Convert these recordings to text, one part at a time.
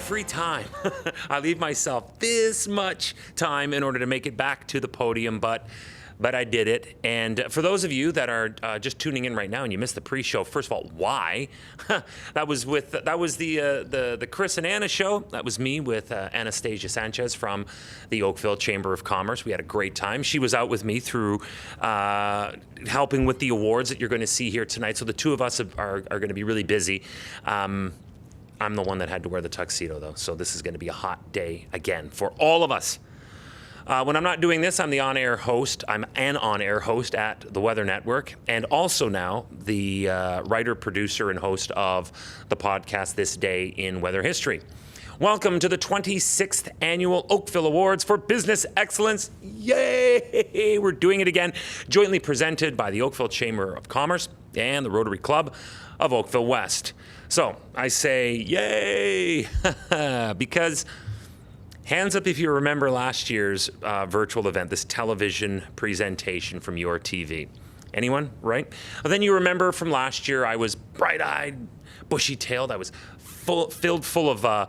have free time. I leave myself this much time in order to make it back to the podium, but I did it. And for those of you that are just tuning in right now and you missed the pre-show, first of all, why? that was the Chris and Anna show. That was me with Anastasia Sanchez from the Oakville Chamber of Commerce. We had a great time. She was out with me through helping with the awards that you're going to see here tonight. So the two of us are going to be really busy. I'm the one that had to wear the tuxedo, though. So this is going to be a hot day again for all of us. When I'm not doing this, I'm the on-air host. I'm an on-air host at the Weather Network, and also now the writer, producer, and host of the podcast This Day in Weather History. Welcome to the 26th Annual Oakville Awards for Business Excellence. Yay! We're doing it again, jointly presented by the Oakville Chamber of Commerce and the Rotary Club of Oakville West. So I say yay, because hands up if you remember last year's virtual event, this television presentation from your TV. Anyone, right? Well, then you remember from last year, I was bright-eyed, bushy-tailed. I was filled full of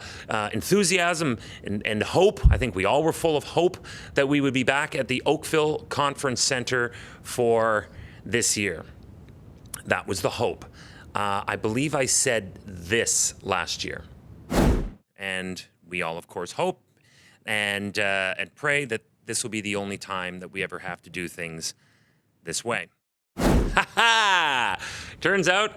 enthusiasm and hope. I think we all were full of hope that we would be back at the Oakville Conference Center for this year. That was the hope. I believe I said this last year. And we all, of course, hope and pray that this will be the only time that we ever have to do things this way. Ha ha! Turns out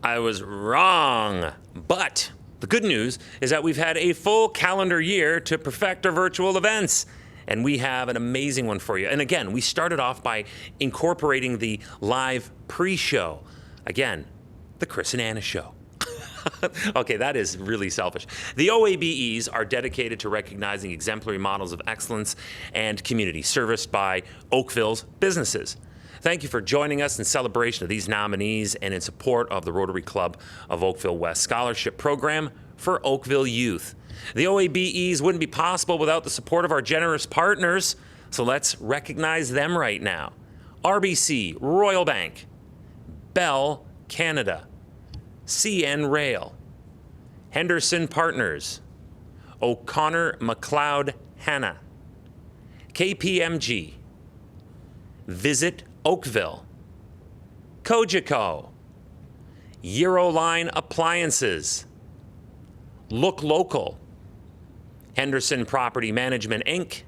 I was wrong. But the good news is that we've had a full calendar year to perfect our virtual events. And we have an amazing one for you. And again, we started off by incorporating the live pre-show. Again, the Chris and Anna show. Okay, that is really selfish. The OABEs are dedicated to recognizing exemplary models of excellence and community serviced by Oakville's businesses. Thank you for joining us in celebration of these nominees and in support of the Rotary Club of Oakville West Scholarship Program for Oakville Youth. The OABEs wouldn't be possible without the support of our generous partners, so let's recognize them right now. RBC, Royal Bank, Bell Canada, CN Rail, Henderson Partners, O'Connor Mcleod Hanna, Kpmg, Visit Oakville, Kojico, Euroline Appliances, Look Local, Henderson Property Management Inc.,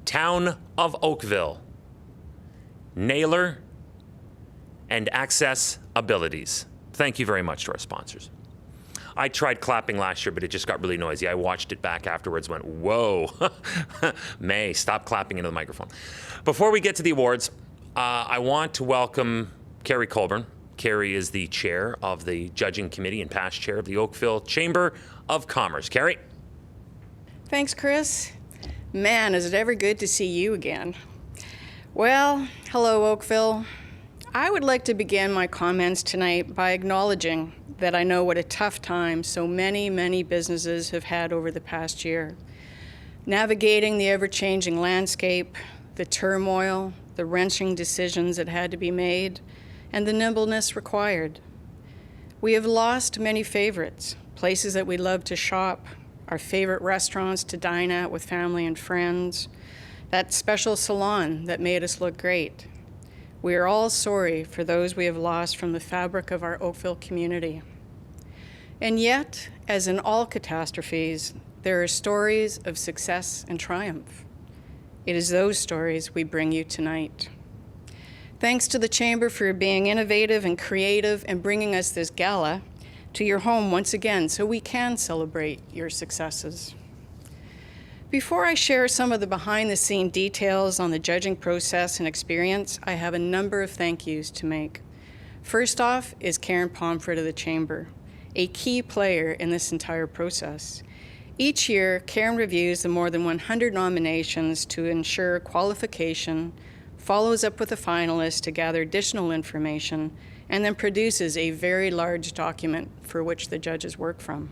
Town of Oakville, Naylor, and Access Abilities. Thank you very much to our sponsors. I tried clapping last year, but it just got really noisy. I watched it back afterwards, went, whoa. May, stop clapping into the microphone. Before we get to the awards, I want to welcome Kerry Colburn. Kerry is the chair of the judging committee and past chair of the Oakville Chamber of Commerce. Kerry? Thanks, Chris. Man, is it ever good to see you again. Well, hello, Oakville. I would like to begin my comments tonight by acknowledging that I know what a tough time so many businesses have had over the past year. Navigating the ever-changing landscape, the turmoil, the wrenching decisions that had to be made, and the nimbleness required. We have lost many favorites, places that we love to shop, our favorite restaurants to dine at with family and friends, that special salon that made us look great. We are all sorry for those we have lost from the fabric of our Oakville community. And yet, as in all catastrophes, there are stories of success and triumph. It is those stories we bring you tonight. Thanks to the Chamber for being innovative and creative and bringing us this gala to your home once again so we can celebrate your successes. Before I share some of the behind-the-scene details on the judging process and experience, I have a number of thank yous to make. First off is Karen Pomfret of the Chamber, a key player in this entire process. Each year, Karen reviews the more than 100 nominations to ensure qualification, follows up with the finalists to gather additional information, and then produces a very large document for which the judges work from.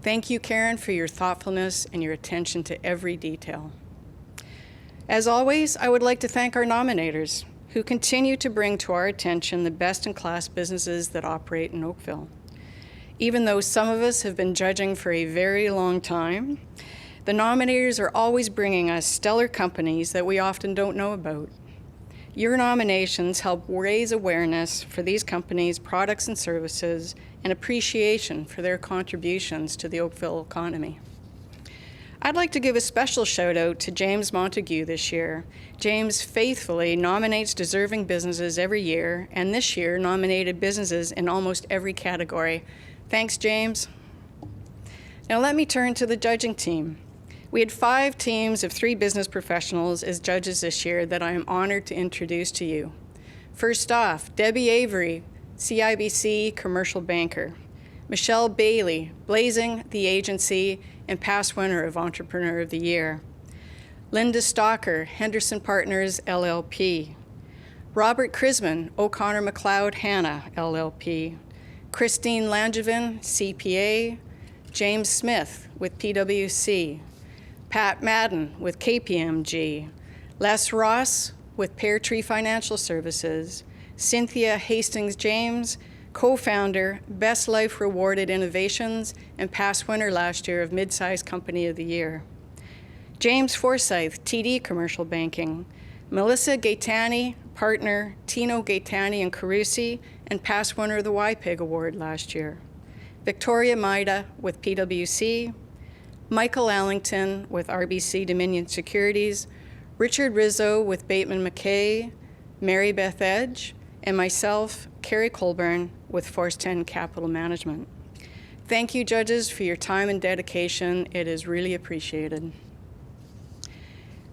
Thank you, Karen, for your thoughtfulness and your attention to every detail. As always, I would like to thank our nominators, who continue to bring to our attention the best-in-class businesses that operate in Oakville. Even though some of us have been judging for a very long time, the nominators are always bringing us stellar companies that we often don't know about. Your nominations help raise awareness for these companies' products and services and appreciation for their contributions to the Oakville economy. I'd like to give a special shout out to James Montague this year. James faithfully nominates deserving businesses every year, and this year nominated businesses in almost every category. Thanks, James. Now let me turn to the judging team. We had 5 teams of 3 business professionals as judges this year that I am honored to introduce to you. First off, Debbie Avery, CIBC commercial banker. Michelle Bailey, Blazing the Agency and past winner of Entrepreneur of the Year. Linda Stalker, Henderson Partners LLP. Robert Krisman, O'Connor Mcleod Hanna LLP. Christine Langevin, CPA. James Smith with PwC. Pat Madden with Kpmg. Les Ross with Pear Tree Financial Services. Cynthia Hastings James, co-founder, Best Life Rewarded Innovations, and past winner last year of Midsize Company of the Year. James Forsyth, TD Commercial Banking. Melissa Gaetani, partner, Tino Gaetani and Carusi, and past winner of the YPIG Award last year. Victoria Maida with PwC. Michael Allington with RBC Dominion Securities. Richard Rizzo with Bateman McKay. Mary Beth Edge, and myself, Kerry Colburn, with Force 10 Capital Management. Thank you, judges, for your time and dedication. It is really appreciated.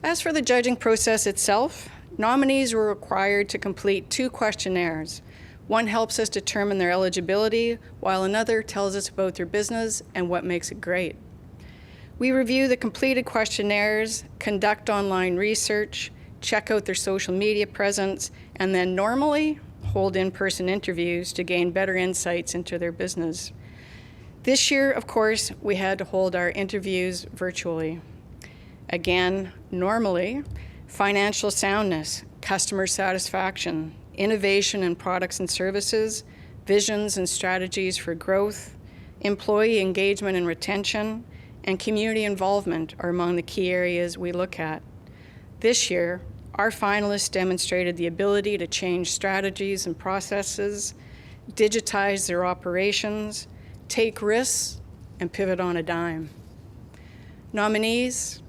As for the judging process itself, nominees were required to complete 2 questionnaires. One helps us determine their eligibility, while another tells us about their business and what makes it great. We review the completed questionnaires, conduct online research, check out their social media presence, and then normally hold in-person interviews to gain better insights into their business. This year, of course, we had to hold our interviews virtually. Again, normally, financial soundness, customer satisfaction, innovation in products and services, visions and strategies for growth, employee engagement and retention, and community involvement are among the key areas we look at. This year, our finalists demonstrated the ability to change strategies and processes, digitize their operations, take risks, and pivot on a dime. Nominees,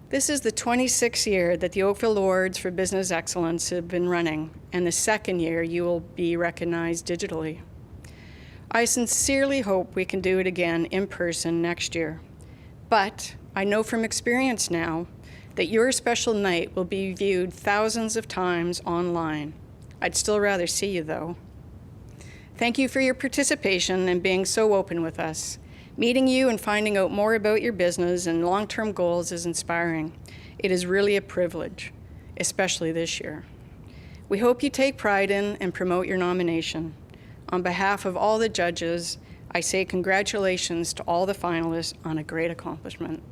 this is the 26th year that the Oakville Awards for Business Excellence have been running, and the 2nd year you will be recognized digitally. I sincerely hope we can do it again in person next year. But I know from experience now that your special night will be viewed thousands of times online. I'd still rather see you, though. Thank you for your participation and being so open with us. Meeting you and finding out more about your business and long-term goals is inspiring. It is really a privilege, especially this year. We hope you take pride in and promote your nomination. On behalf of all the judges, I say congratulations to all the finalists on a great accomplishment.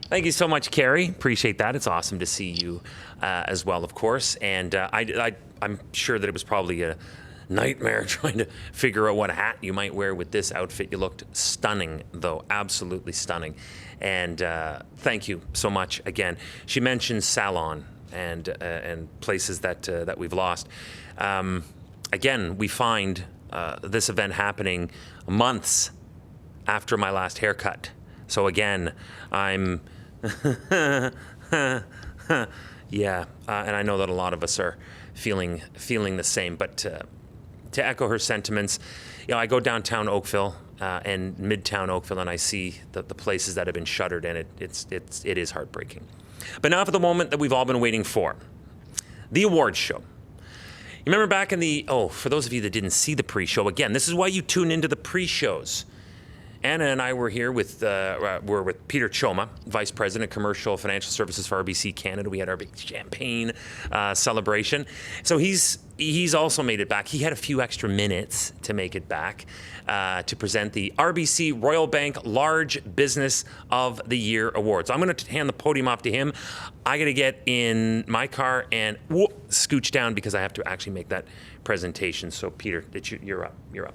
Thank you so much, Kerry. Appreciate that. It's awesome to see you as well, of course. And I'm sure that it was probably a nightmare trying to figure out what hat you might wear with this outfit. You looked stunning, though, absolutely stunning. And thank you so much again. She mentioned salon and places that we've lost. Again, we find this event happening months after my last haircut. So again, I'm yeah, and I know that a lot of us are feeling the same. But to echo her sentiments, I go downtown Oakville and midtown Oakville, and I see the places that have been shuttered, and it is heartbreaking. But now for the moment that we've all been waiting for, the awards show. You remember back in for those of you that didn't see the pre-show, again, this is why you tune into the pre-shows. Anna and I were here with Peter Choma, Vice President, Commercial Financial Services for RBC Canada. We had our big champagne celebration. So he's also made it back. He had a few extra minutes to make it back to present the RBC Royal Bank Large Business of the Year Award. So I'm going to hand the podium off to him. I got to get in my car and scooch down because I have to actually make that presentation. So Peter, you're up.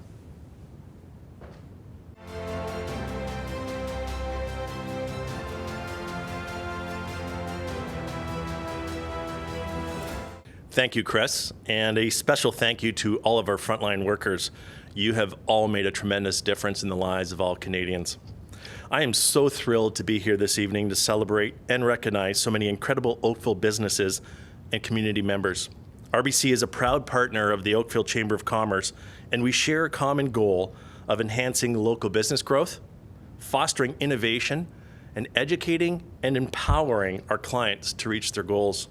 Thank you, Chris, and a special thank you to all of our frontline workers. You have all made a tremendous difference in the lives of all Canadians. I am so thrilled to be here this evening to celebrate and recognize so many incredible Oakville businesses and community members. RBC is a proud partner of the Oakville Chamber of Commerce, and we share a common goal of enhancing local business growth, fostering innovation, and educating and empowering our clients to reach their goals.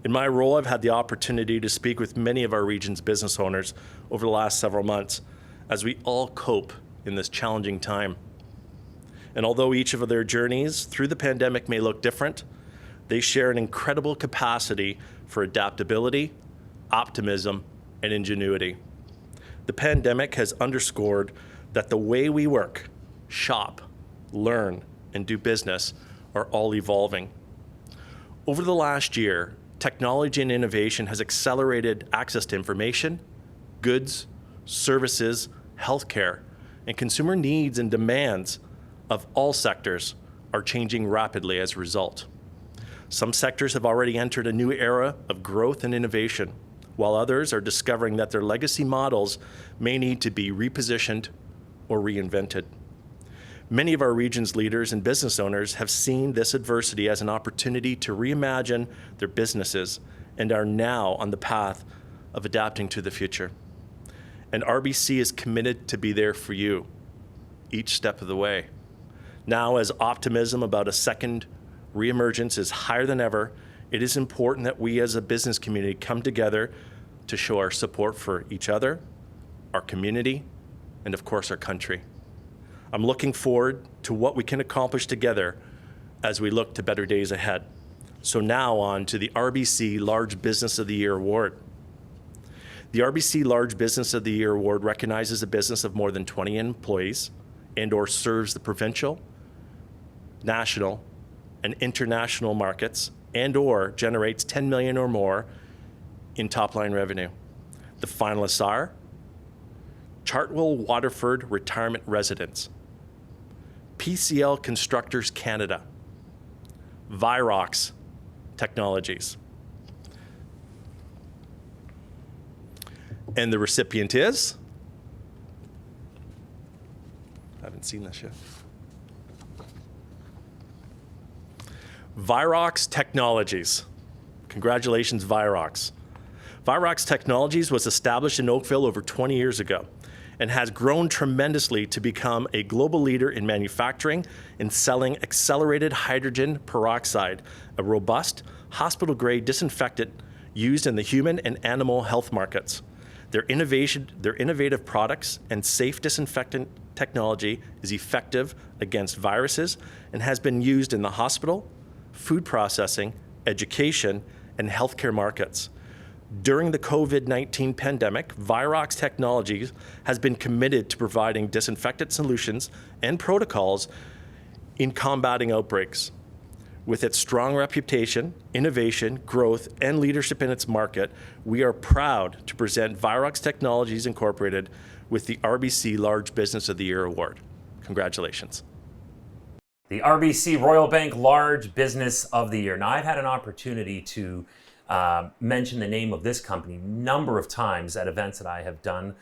In my role, I've had the opportunity to speak with many of our region's business owners over the last several months as we all cope in this challenging time. And although each of their journeys through the pandemic may look different, they share an incredible capacity for adaptability, optimism, and ingenuity. The pandemic has underscored that the way we work, shop, learn, and do business are all evolving. Over the last year, technology and innovation has accelerated access to information, goods, services, healthcare, and consumer needs and demands of all sectors are changing rapidly as a result. Some sectors have already entered a new era of growth and innovation, while others are discovering that their legacy models may need to be repositioned or reinvented. Many of our region's leaders and business owners have seen this adversity as an opportunity to reimagine their businesses and are now on the path of adapting to the future. And RBC is committed to be there for you each step of the way. Now, as optimism about a second reemergence is higher than ever, it is important that we as a business community come together to show our support for each other, our community, and of course our country. I'm looking forward to what we can accomplish together as we look to better days ahead. So now on to the RBC Large Business of the Year Award. The RBC Large Business of the Year Award recognizes a business of more than 20 employees and/or serves the provincial, national, and international markets and/or generates 10 million or more in top-line revenue. The finalists are Chartwell Waterford Retirement Residence, PCL Constructors Canada, Virox Technologies. And the recipient is? I haven't seen this yet. Virox Technologies. Congratulations, Virox. Virox Technologies was established in Oakville over 20 years ago and has grown tremendously to become a global leader in manufacturing and selling accelerated hydrogen peroxide, a robust hospital-grade disinfectant used in the human and animal health markets. Their innovative products and safe disinfectant technology is effective against viruses and has been used in the hospital, food processing, education, and healthcare markets. During the COVID-19 pandemic, Virox Technologies has been committed to providing disinfectant solutions and protocols in combating outbreaks. With its strong reputation, innovation, growth, and leadership in its market, we are proud to present Virox Technologies Incorporated with the RBC Large Business of the Year Award. Congratulations. The RBC Royal Bank Large Business of the Year. Now, I've had an opportunity to mention the name of this company a number of times at events that I have done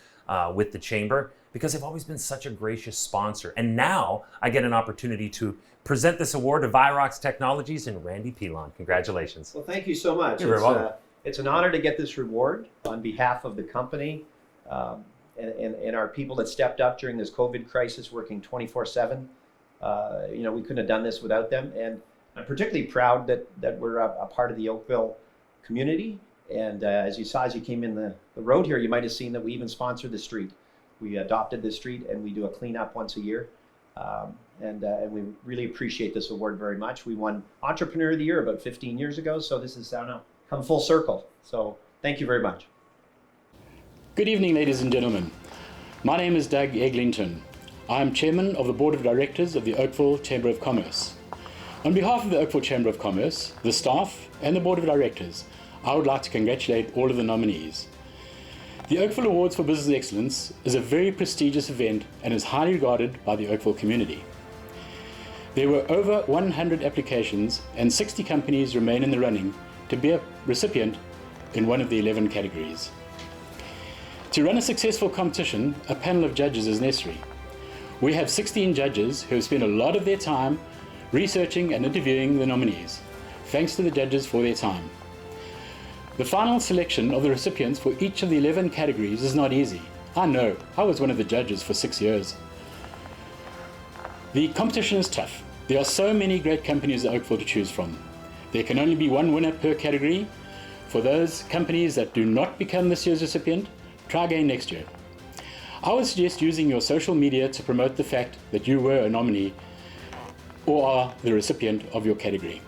with the Chamber because they've always been such a gracious sponsor. And now I get an opportunity to present this award to Virox Technologies and Randy Pilon. Congratulations. Well, thank you so much. You're very welcome. It's an honor to get this reward on behalf of the company and our people that stepped up during this COVID crisis, working 24/7. We couldn't have done this without them. And I'm particularly proud that we're a part of the Oakville community. And as you saw, as you came in the road here, you might have seen that we even sponsored the street. We adopted this street and we do a cleanup once a year. And we really appreciate this award very much. We won Entrepreneur of the Year about 15 years ago, so this has now come full circle. So thank you very much. Good evening, ladies and gentlemen. My name is Doug Eglinton. I am Chairman of the Board of Directors of the Oakville Chamber of Commerce. On behalf of the Oakville Chamber of Commerce, the staff, and the Board of Directors, I would like to congratulate all of the nominees. The Oakville Awards for Business Excellence is a very prestigious event and is highly regarded by the Oakville community. There were over 100 applications and 60 companies remain in the running to be a recipient in one of the 11 categories. To run a successful competition, a panel of judges is necessary. We have 16 judges who have spent a lot of their time researching and interviewing the nominees. Thanks to the judges for their time. The final selection of the recipients for each of the 11 categories is not easy. I know, I was one of the judges for 6 years. The competition is tough. There are so many great companies at Oakville to choose from. There can only be one winner per category. For those companies that do not become this year's recipient, try again next year. I would suggest using your social media to promote the fact that you were a nominee or are the recipient of your category.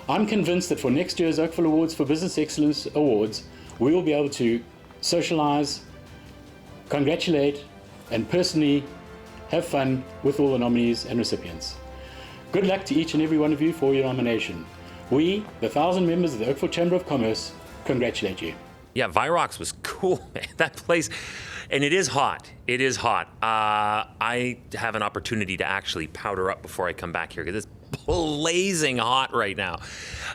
I'm convinced that for next year's Oakville Awards for Business Excellence Awards, we will be able to socialize, congratulate, and personally have fun with all the nominees and recipients. Good luck to each and every one of you for your nomination. We, the 1,000 members of the Oakville Chamber of Commerce, congratulate you. Yeah, Virox was cool, man. That place, and it is hot. It is hot. I have an opportunity to actually powder up before I come back here because it's blazing hot right now.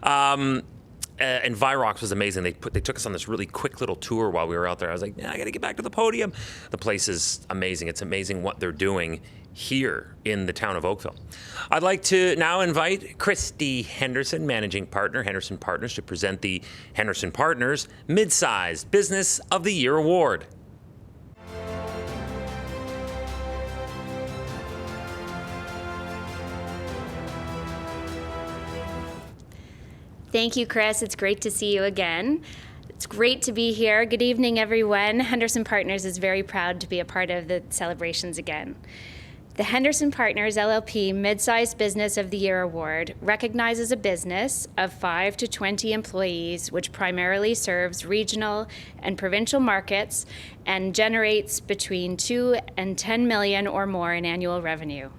And Virox was amazing. They took us on this really quick little tour while we were out there. I was like, I got to get back to the podium. The place is amazing. It's amazing what they're doing here in the town of Oakville. I'd like to now invite Christy Henderson, Managing Partner, Henderson Partners, to present the Henderson Partners Midsize Business of the Year Award. Thank you, Chris. It's great to see you again. It's great to be here. Good evening, everyone. Henderson Partners is very proud to be a part of the celebrations again. The Henderson Partners LLP Midsize Business of the Year Award recognizes a business of 5 to 20 employees which primarily serves regional and provincial markets and generates between 2 and 10 million or more in annual revenue.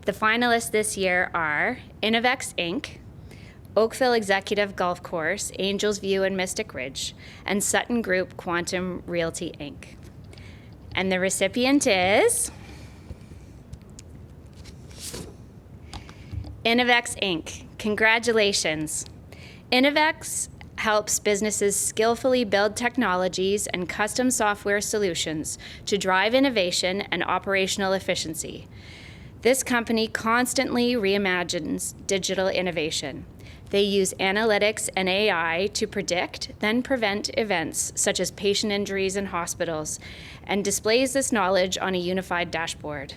The finalists this year are Innovex Inc., Oakville Executive Golf Course, Angels View and Mystic Ridge, and Sutton Group Quantum Realty Inc. And the recipient is Innovex Inc. Congratulations. Innovex helps businesses skillfully build technologies and custom software solutions to drive innovation and operational efficiency. This company constantly reimagines digital innovation. They use analytics and AI to predict, then prevent events such as patient injuries in hospitals, and displays this knowledge on a unified dashboard.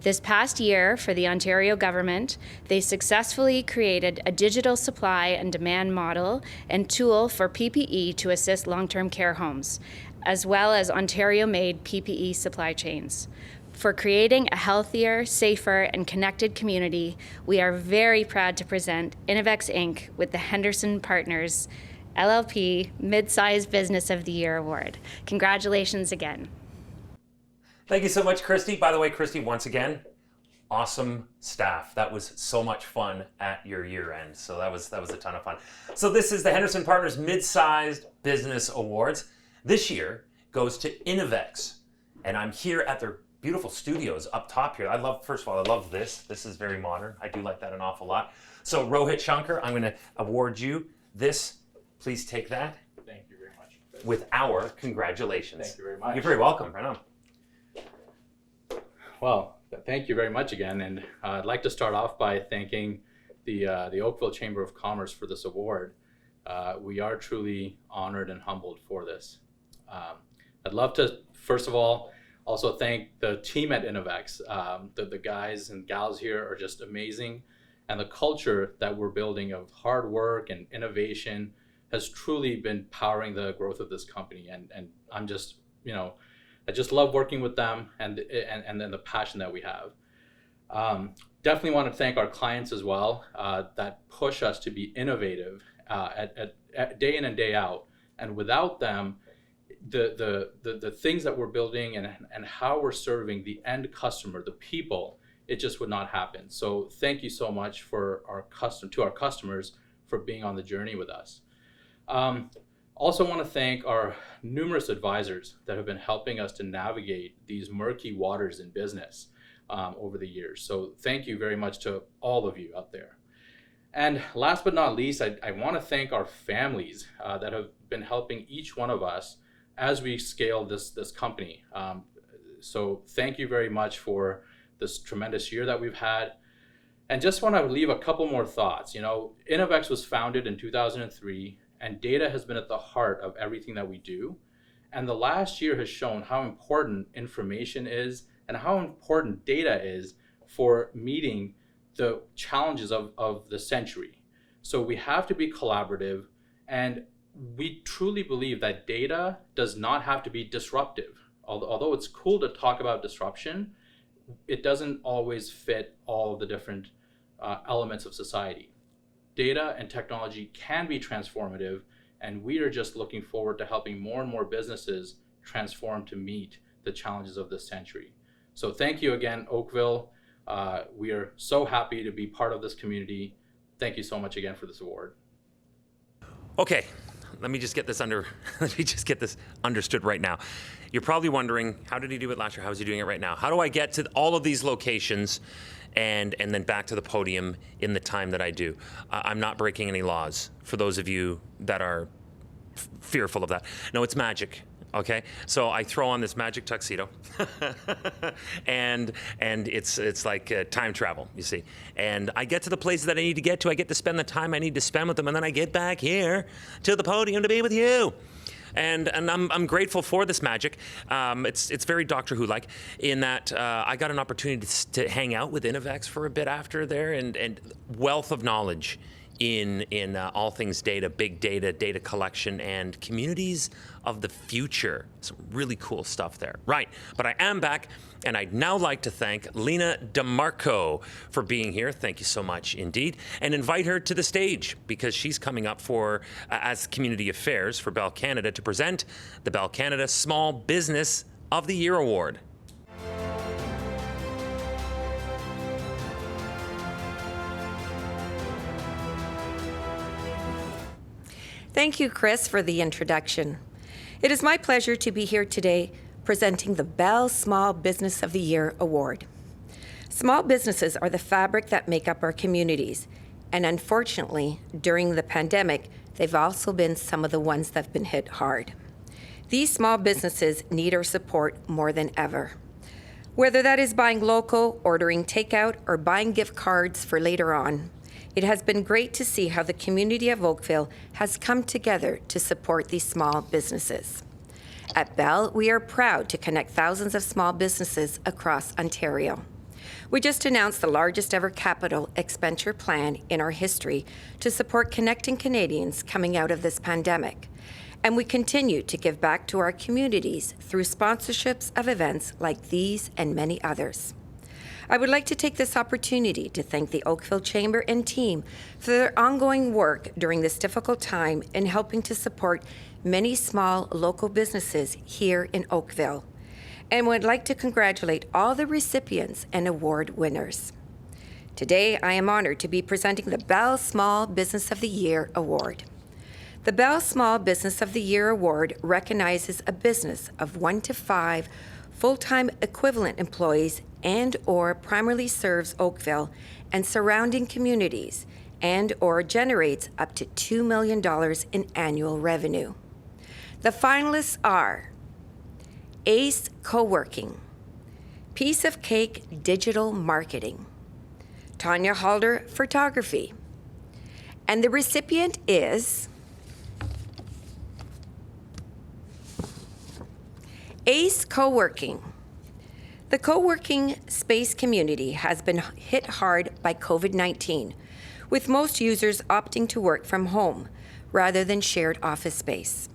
This past year, for the Ontario government, they successfully created a digital supply and demand model and tool for PPE to assist long-term care homes, as well as Ontario-made PPE supply chains. For creating a healthier, safer, and connected community, we are very proud to present Innovex Inc. with the Henderson Partners LLP Midsize Business of the Year Award. Congratulations again. Thank you so much, Christy. By the way, Christy, once again, awesome staff. That was so much fun at your year end. So that was a ton of fun. So this is the Henderson Partners Mid-Sized Business Awards. This year goes to Innovex. And I'm here at their beautiful studios up top here. First of all, I love this. This is very modern. I do like that an awful lot. So Rohit Shankar, I'm going to award you this. Please take that. Thank you very much. With our congratulations. Thank you very much. You're very welcome. Right on. Well, thank you very much again. And I'd like to start off by thanking the Oakville Chamber of Commerce for this award. We are truly honored and humbled for this. I'd love to, first of all, also thank the team at Innovex. The guys and gals here are just amazing. And the culture that we're building of hard work and innovation has truly been powering the growth of this company. And I'm just, I just love working with them and then the passion that we have. Definitely want to thank our clients as well that push us to be innovative at day in and day out. And without them, the things that we're building and how we're serving the end customer, the people, it just would not happen. So thank you so much for our customers for being on the journey with us. Also want to thank our numerous advisors that have been helping us to navigate these murky waters in business over the years. So thank you very much to all of you out there. And last but not least, I want to thank our families that have been helping each one of us as we scale this company. So thank you very much for this tremendous year that we've had. And just want to leave a couple more thoughts. Innovex was founded in 2003, and data has been at the heart of everything that we do. And the last year has shown how important information is and how important data is for meeting the challenges of the century. So we have to be collaborative, and we truly believe that data does not have to be disruptive. Although it's cool to talk about disruption, it doesn't always fit all of the different elements of society. Data and technology can be transformative, and we are just looking forward to helping more and more businesses transform to meet the challenges of this century. So thank you again, Oakville. We are so happy to be part of this community. Thank you so much again for this award. Okay, let me just get this understood right now. You're probably wondering, how did he do it last year? How is he doing it right now? How do I get to all of these locations and then back to the podium in the time that I do? I'm not breaking any laws, for those of you that are fearful of that. No, it's magic. Okay, so I throw on this magic tuxedo, and it's like time travel, you see. And I get to the places that I need to get to. I get to spend the time I need to spend with them, and then I get back here to the podium to be with you. And I'm grateful for this magic. It's very Doctor Who-like in that I got an opportunity to hang out with Innovex for a bit after there, and wealth of knowledge in all things data, big data, data collection, and communities of the future. Some really cool stuff there. Right, but I am back, and I'd now like to thank Lena DeMarco for being here. Thank you so much indeed. And invite her to the stage because she's coming up for, as Community Affairs for Bell Canada, to present the Bell Canada Small Business of the Year Award. Thank you, Chris, for the introduction. It is my pleasure to be here today presenting the Bell Small Business of the Year Award. Small businesses are the fabric that make up our communities, and unfortunately, during the pandemic, they've also been some of the ones that have been hit hard. These small businesses need our support more than ever. Whether that is buying local, ordering takeout, or buying gift cards for later on, it has been great to see how the community of Oakville has come together to support these small businesses. At Bell, we are proud to connect thousands of small businesses across Ontario. We just announced the largest ever capital expenditure plan in our history to support connecting Canadians coming out of this pandemic. And we continue to give back to our communities through sponsorships of events like these and many others. I would like to take this opportunity to thank the Oakville Chamber and team for their ongoing work during this difficult time in helping to support many small local businesses here in Oakville. And would like to congratulate all the recipients and award winners. Today, I am honored to be presenting the Bell Small Business of the Year Award. The Bell Small Business of the Year Award recognizes a business of 1 to 5 full-time equivalent employees and or primarily serves Oakville and surrounding communities and or generates up to $2 million in annual revenue. The finalists are Ace Co-working, Piece of Cake Digital Marketing, Tanya Halder Photography, and the recipient is Ace Co-working. The co-working space community has been hit hard by COVID-19, with most users opting to work from home rather than shared office space.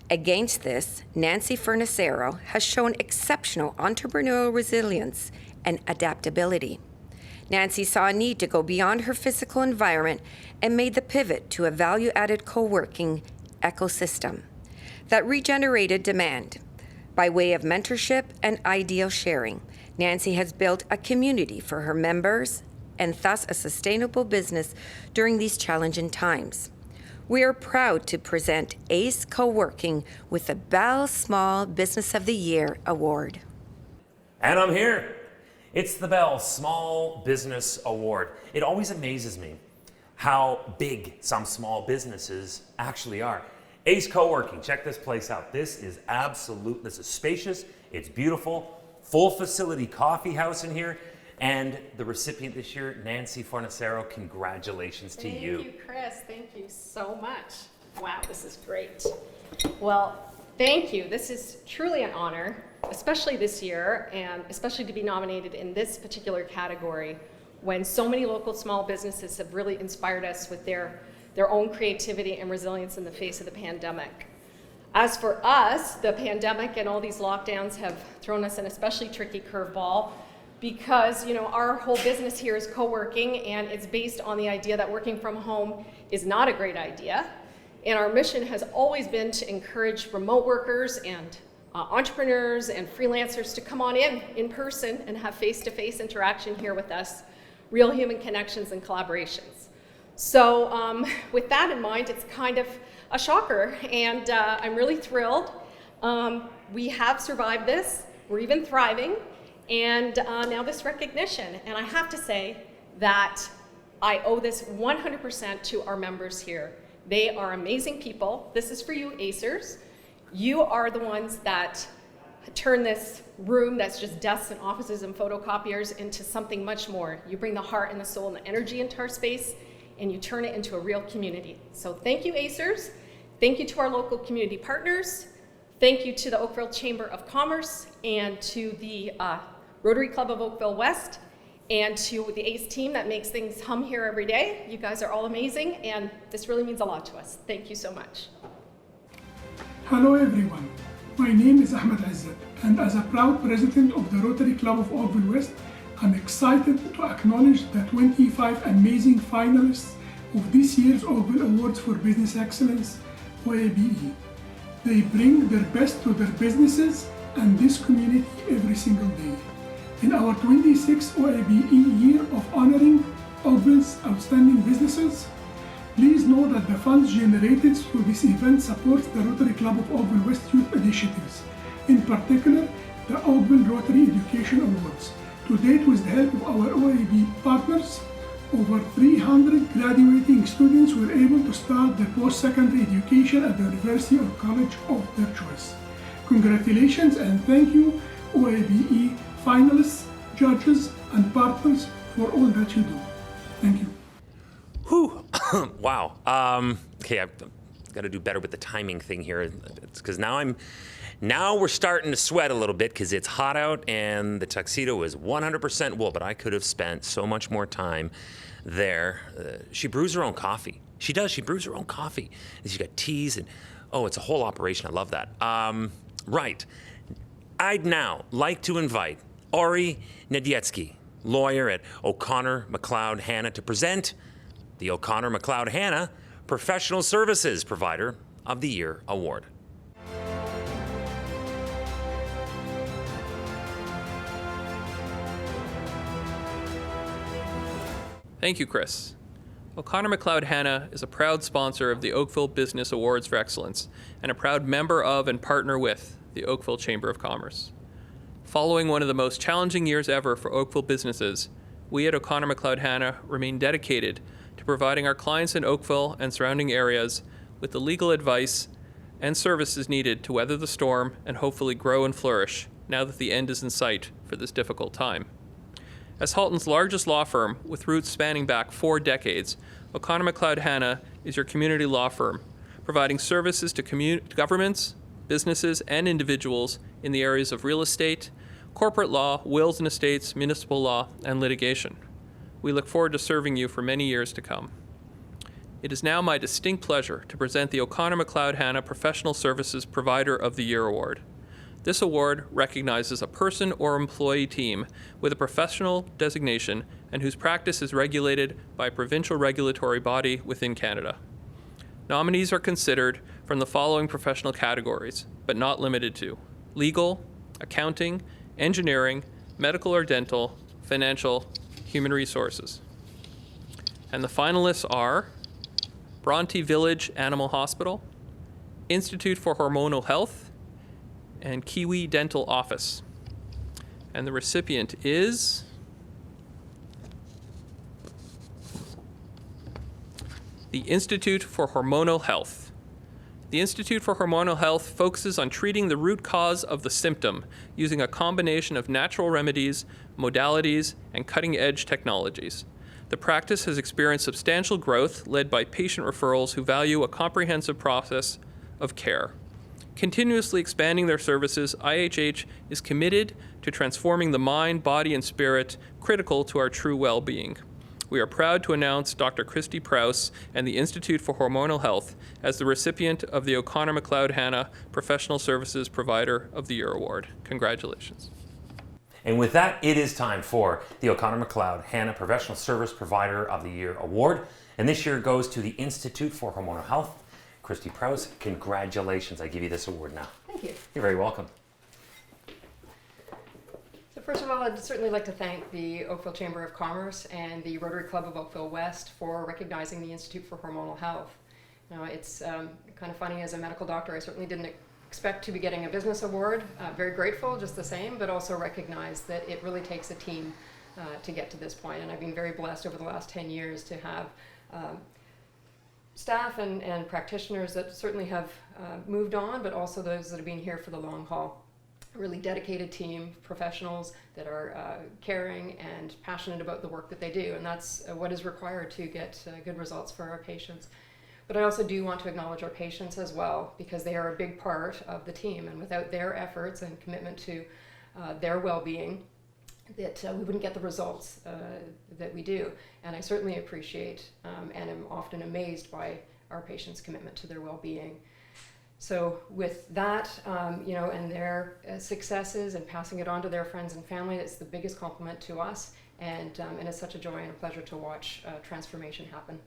Against this, Nancy Furnacero has shown exceptional entrepreneurial resilience and adaptability. Nancy saw a need to go beyond her physical environment and made the pivot to a value-added co-working ecosystem that regenerated demand. By way of mentorship and ideal sharing, Nancy has built a community for her members and thus a sustainable business during these challenging times. We are proud to present Ace Co-working with the Bell Small Business of the Year Award. And I'm here. It's the Bell Small Business Award. It always amazes me how big some small businesses actually are. Ace Co-working, check this place out. This is spacious, it's beautiful, full facility coffee house in here, and the recipient this year, Nancy Fornacero, congratulations to you. Thank you, Chris. Thank you so much. Wow, this is great. Well, thank you. This is truly an honor, especially this year, and especially to be nominated in this particular category when so many local small businesses have really inspired us with their own creativity and resilience in the face of the pandemic. As for us, the pandemic and all these lockdowns have thrown us an especially tricky curveball because, you know, our whole business here is co-working, and it's based on the idea that working from home is not a great idea. And our mission has always been to encourage remote workers and entrepreneurs and freelancers to come on in person and have face-to-face interaction here with us, real human connections and collaborations. So with that in mind, it's kind of a shocker, and I'm really thrilled. We have survived this, we're even thriving, and now this recognition. And I have to say that I owe this 100% to our members here. They are amazing people. This is for you, Acers. You are the ones that turn this room that's just desks and offices and photocopiers into something much more. You bring the heart and the soul and the energy into our space, and you turn it into a real community. So thank you, Acers. Thank you to our local community partners. Thank you to the Oakville Chamber of Commerce and to the Rotary Club of Oakville West and to the ACE team that makes things hum here every day. You guys are all amazing, and this really means a lot to us. Thank you so much. Hello everyone, my name is Ahmed Izzat, and as a proud president of the Rotary Club of Oakville West, I'm excited to acknowledge the 25 amazing finalists of this year's Oakville Awards for Business Excellence, OABE. They bring their best to their businesses and this community every single day. In our 26th OABE year of honoring Oakville's outstanding businesses, please know that the funds generated through this event supports the Rotary Club of Oakville West youth initiatives, in particular the Oakville Rotary Education Awards. To date, with the help of our OAB partners, over 300 graduating students were able to start their post-secondary education at the university or college of their choice. Congratulations and thank you, OABE finalists, judges, and partners for all that you do. Thank you. Whew. Wow. Okay, I've got to do better with the timing thing here. It's because now we're starting to sweat a little bit because it's hot out and the tuxedo is 100% wool, but I could have spent so much more time there. She brews her own coffee. She does. She brews her own coffee. And she's got teas and, oh, it's a whole operation. I love that. Right. I'd now like to invite Ori Nedietsky, lawyer at O'Connor Mcleod Hanna, to present the O'Connor Mcleod Hanna Professional Services Provider of the Year Award. Thank you, Chris. O'Connor Mcleod Hanna is a proud sponsor of the Oakville Business Awards for Excellence and a proud member of and partner with the Oakville Chamber of Commerce. Following one of the most challenging years ever for Oakville businesses, we at O'Connor Mcleod Hanna remain dedicated to providing our clients in Oakville and surrounding areas with the legal advice and services needed to weather the storm and hopefully grow and flourish now that the end is in sight for this difficult time. As Halton's largest law firm, with roots spanning back 4 decades, O'Connor Mcleod Hanna is your community law firm, providing services to governments, businesses, and individuals in the areas of real estate, corporate law, wills and estates, municipal law, and litigation. We look forward to serving you for many years to come. It is now my distinct pleasure to present the O'Connor Mcleod Hanna Professional Services Provider of the Year Award. This award recognizes a person or employee team with a professional designation and whose practice is regulated by a provincial regulatory body within Canada. Nominees are considered from the following professional categories, but not limited to: legal, accounting, engineering, medical or dental, financial, human resources. And the finalists are Bronte Village Animal Hospital, Institute for Hormonal Health, and Kiwi Dental Office. And the recipient is the Institute for Hormonal Health. The Institute for Hormonal Health focuses on treating the root cause of the symptom using a combination of natural remedies, modalities, and cutting-edge technologies. The practice has experienced substantial growth led by patient referrals who value a comprehensive process of care. Continuously expanding their services, IHH is committed to transforming the mind, body, and spirit critical to our true well-being. We are proud to announce Dr. Christy Prouse and the Institute for Hormonal Health as the recipient of the O'Connor Mcleod Hanna Professional Services Provider of the Year Award. Congratulations. And with that, it is time for the O'Connor Mcleod Hanna Professional Service Provider of the Year Award. And this year goes to the Institute for Hormonal Health. Christy Prouse, congratulations. I give you this award now. Thank you. You're very welcome. So first of all, I'd certainly like to thank the Oakville Chamber of Commerce and the Rotary Club of Oakville West for recognizing the Institute for Hormonal Health. Now, it's kind of funny, as a medical doctor, I certainly didn't expect to be getting a business award. Very grateful, just the same, but also recognize that it really takes a team to get to this point. And I've been very blessed over the last 10 years to have staff and practitioners that certainly have moved on, but also those that have been here for the long haul. A really dedicated team, professionals that are caring and passionate about the work that they do, and that's what is required to get good results for our patients. But I also do want to acknowledge our patients as well, because they are a big part of the team, and without their efforts and commitment to their well-being, that we wouldn't get the results that we do. And I certainly appreciate and am often amazed by our patients' commitment to their well-being. So with that, and their successes and passing it on to their friends and family, it's the biggest compliment to us, and it's such a joy and a pleasure to watch transformation happen.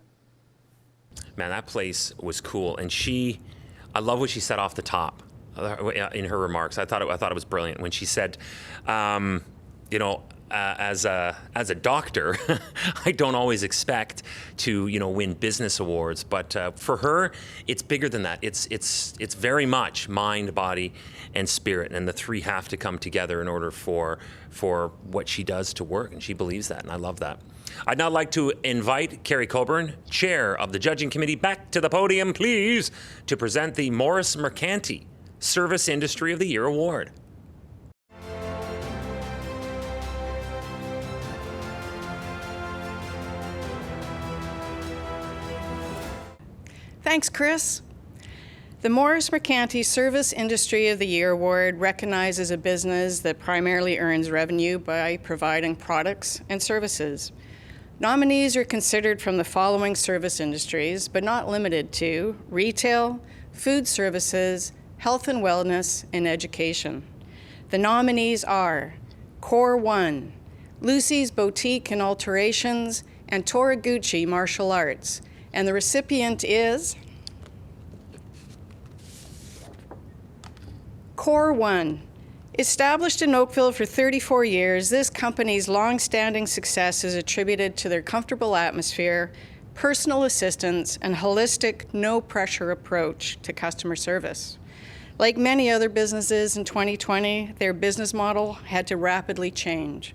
Man, that place was cool. And I love what she said off the top in her remarks. I thought it was brilliant when she said, as a doctor, I don't always expect to, win business awards, but for her, it's bigger than that. It's very much mind, body, and spirit, and the three have to come together in order for what she does to work, and she believes that, and I love that. I'd now like to invite Kerry Colburn, Chair of the Judging Committee, back to the podium, please, to present the Morris Mercanti Service Industry of the Year Award. Thanks, Chris. The Morris Mercanti Service Industry of the Year Award recognizes a business that primarily earns revenue by providing products and services. Nominees are considered from the following service industries, but not limited to retail, food services, health and wellness, and education. The nominees are Core One, Lucy's Boutique and Alterations, and Toraguchi Martial Arts. And the recipient is Core One. Established in Oakville for 34 years, this company's long-standing success is attributed to their comfortable atmosphere, personal assistance, and holistic, no-pressure approach to customer service. Like many other businesses in 2020, their business model had to rapidly change.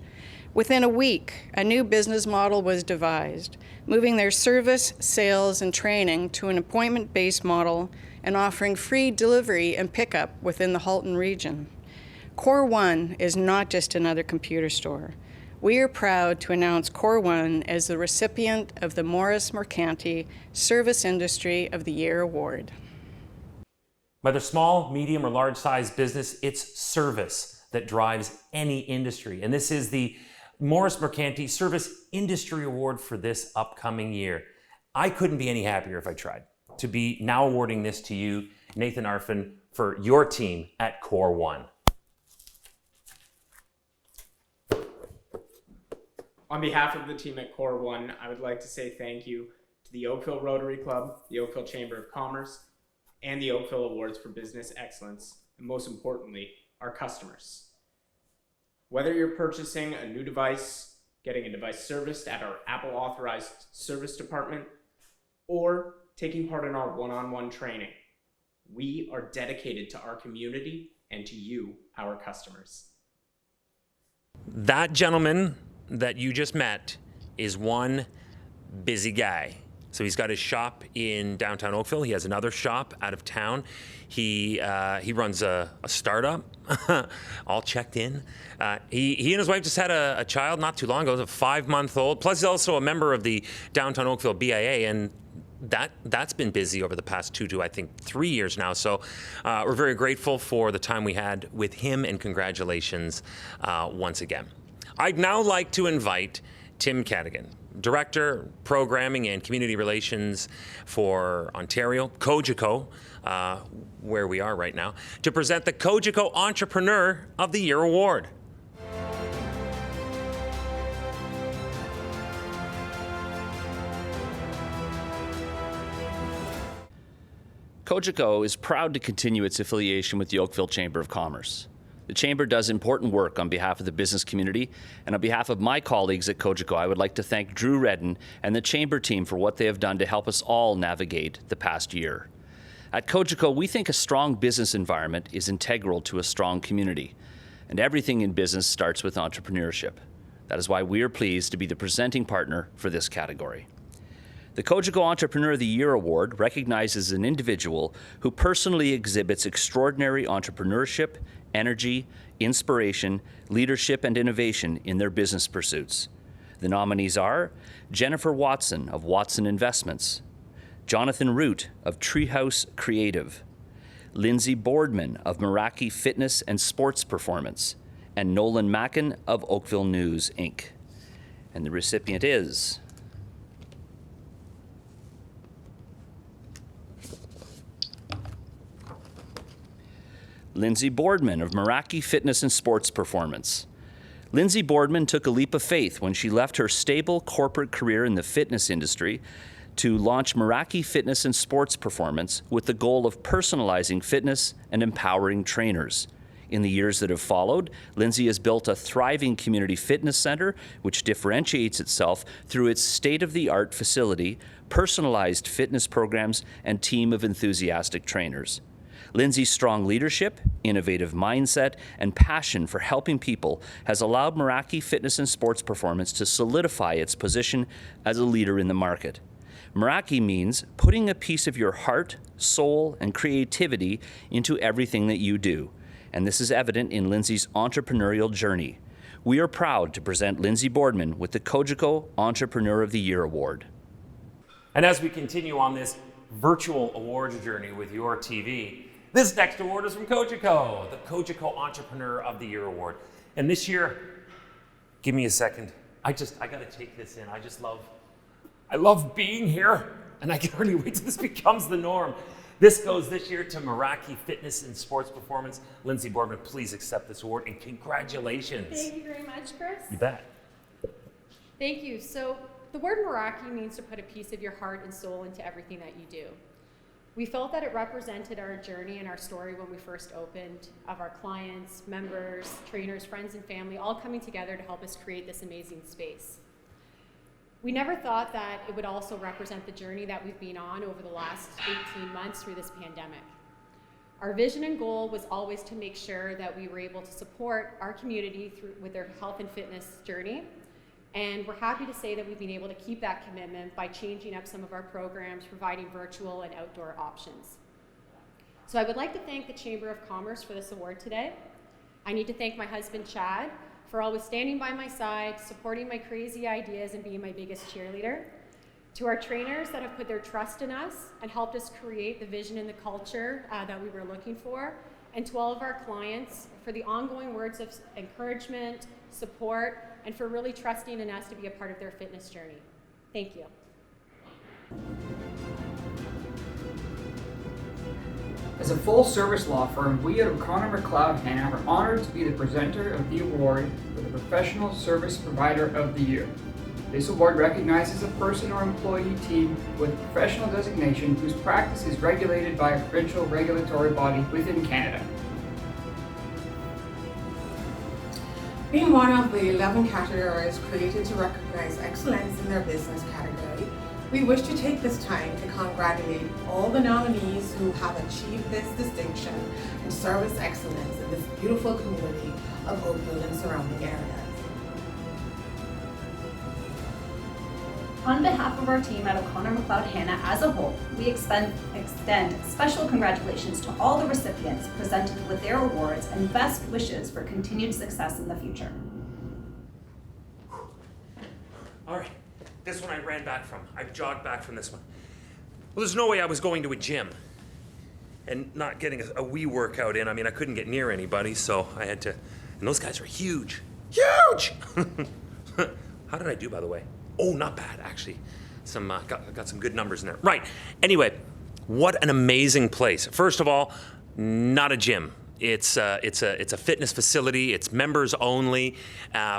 Within a week, a new business model was devised, moving their service, sales, and training to an appointment-based model and offering free delivery and pickup within the Halton region. Core One is not just another computer store. We are proud to announce Core One as the recipient of the Morris Mercanti Service Industry of the Year Award. Whether small, medium, or large-sized business, it's service that drives any industry. And this is the Morris Mercanti Service Industry Award for this upcoming year. I couldn't be any happier if I tried to be now awarding this to you, Nathan Arfin, for your team at Core One. On behalf of the team at Core One, I would like to say thank you to the Oakville Rotary Club, the Oakville Chamber of Commerce, and the Oakville Awards for Business Excellence, and most importantly, our customers. Whether you're purchasing a new device, getting a device serviced at our Apple authorized service department, or taking part in our one-on-one training, we are dedicated to our community and to you, our customers. That gentleman that you just met is one busy guy. So he's got his shop in downtown Oakville. He has another shop out of town. He runs a startup, all checked in. He and his wife just had a child not too long ago, a 5-month-old. Plus, he's also a member of the downtown Oakville BIA, and that's been busy over the past 2 to, I think, 3 years now. So we're very grateful for the time we had with him, and congratulations once again. I'd now like to invite Tim Cadigan, Director, Programming and Community Relations for Ontario, Cojico, where we are right now, to present the Cojico Entrepreneur of the Year Award. Kojico is proud to continue its affiliation with the Oakville Chamber of Commerce. The Chamber does important work on behalf of the business community, and on behalf of my colleagues at Kojico, I would like to thank Drew Redden and the Chamber team for what they have done to help us all navigate the past year. At Kojico, we think a strong business environment is integral to a strong community, and everything in business starts with entrepreneurship. That is why we are pleased to be the presenting partner for this category. The Kojico Entrepreneur of the Year Award recognizes an individual who personally exhibits extraordinary entrepreneurship, energy, inspiration, leadership, and innovation in their business pursuits. The nominees are Jennifer Watson of Watson Investments, Jonathan Root of Treehouse Creative, Lindsay Boardman of Meraki Fitness and Sports Performance, and Nolan Mackin of Oakville News, Inc. And the recipient is Lindsay Boardman of Meraki Fitness and Sports Performance. Lindsay Boardman took a leap of faith when she left her stable corporate career in the fitness industry to launch Meraki Fitness and Sports Performance with the goal of personalizing fitness and empowering trainers. In the years that have followed, Lindsay has built a thriving community fitness center which differentiates itself through its state-of-the-art facility, personalized fitness programs, and team of enthusiastic trainers. Lindsay's strong leadership, innovative mindset, and passion for helping people has allowed Meraki Fitness and Sports Performance to solidify its position as a leader in the market. Meraki means putting a piece of your heart, soul, and creativity into everything that you do. And this is evident in Lindsay's entrepreneurial journey. We are proud to present Lindsay Boardman with the Kojico Entrepreneur of the Year Award. And as we continue on this virtual awards journey with your TV, this next award is from Kojico, the Kojico Entrepreneur of the Year Award. And this year, give me a second. I gotta take this in. I love being here, and I can hardly wait till this becomes the norm. This goes this year to Meraki Fitness and Sports Performance. Lindsay Boardman, please accept this award, and congratulations. Thank you very much, Chris. You bet. Thank you. So the word Meraki means to put a piece of your heart and soul into everything that you do. We felt that it represented our journey and our story when we first opened, of our clients, members, trainers, friends, and family all coming together to help us create this amazing space. We never thought that it would also represent the journey that we've been on over the last 18 months through this pandemic. Our vision and goal was always to make sure that we were able to support our community with their health and fitness journey. And we're happy to say that we've been able to keep that commitment by changing up some of our programs, providing virtual and outdoor options. So I would like to thank the Chamber of Commerce for this award today. I need to thank my husband, Chad, for always standing by my side, supporting my crazy ideas, and being my biggest cheerleader. To our trainers that have put their trust in us and helped us create the vision and the culture that we were looking for. And to all of our clients for the ongoing words of encouragement, support, and for really trusting in us to be a part of their fitness journey. Thank you. As a full-service law firm, we at O'Connor Mcleod Hanna are honored to be the presenter of the award for the Professional Service Provider of the Year. This award recognizes a person or employee team with professional designation whose practice is regulated by a provincial regulatory body within Canada. Being one of the 11 categories created to recognize excellence in their business category, we wish to take this time to congratulate all the nominees who have achieved this distinction and service excellence in this beautiful community of Oakville and surrounding areas. On behalf of our team at O'Connor Mcleod Hanna as a whole, we extend special congratulations to all the recipients presented with their awards and best wishes for continued success in the future. All right, this one I ran back from. I jogged back from this one. Well, there's no way I was going to a gym and not getting a wee workout in. I mean, I couldn't get near anybody, so I had to, and those guys are huge. Huge! How did I do, by the way? Oh, not bad, actually. Got some good numbers in there. Right. Anyway, what an amazing place. First of all, not a gym. It's a fitness facility. It's members only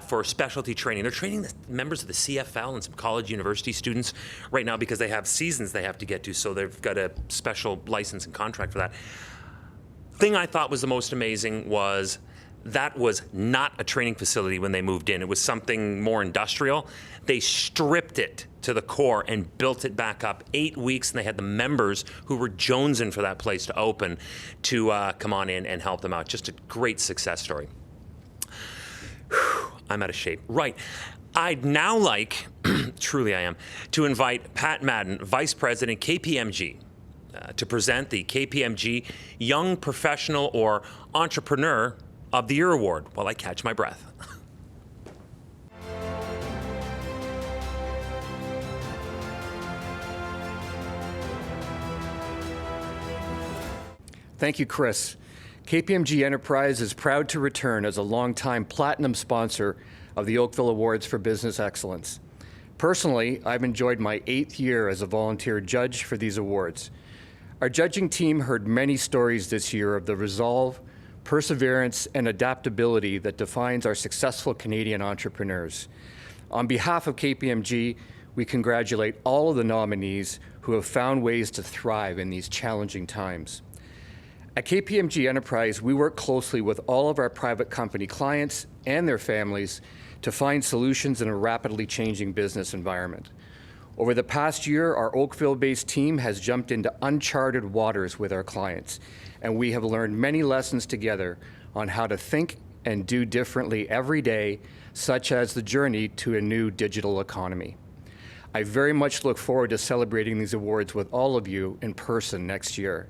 for specialty training. They're training the members of the CFL and some college university students right now because they have seasons they have to get to, so they've got a special license and contract for that. Thing I thought was the most amazing was that was not a training facility when they moved in. It was something more industrial. They stripped it to the core and built it back up. 8 weeks, and they had the members who were jonesing for that place to open to come on in and help them out. Just a great success story. Whew, I'm out of shape. Right. I'd now like, truly I am, to invite Pat Madden, Vice President, Kpmg, to present the Kpmg Young Professional or Entrepreneur of the Year Award while I catch my breath. Thank you, Chris. Kpmg Enterprise is proud to return as a longtime platinum sponsor of the Oakville Awards for Business Excellence. Personally, I've enjoyed my 8th year as a volunteer judge for these awards. Our judging team heard many stories this year of the resolve, perseverance, and adaptability that defines our successful Canadian entrepreneurs. On behalf of Kpmg, we congratulate all of the nominees who have found ways to thrive in these challenging times. At Kpmg Enterprise, we work closely with all of our private company clients and their families to find solutions in a rapidly changing business environment. Over the past year, our Oakville-based team has jumped into uncharted waters with our clients, and we have learned many lessons together on how to think and do differently every day, such as the journey to a new digital economy. I very much look forward to celebrating these awards with all of you in person next year.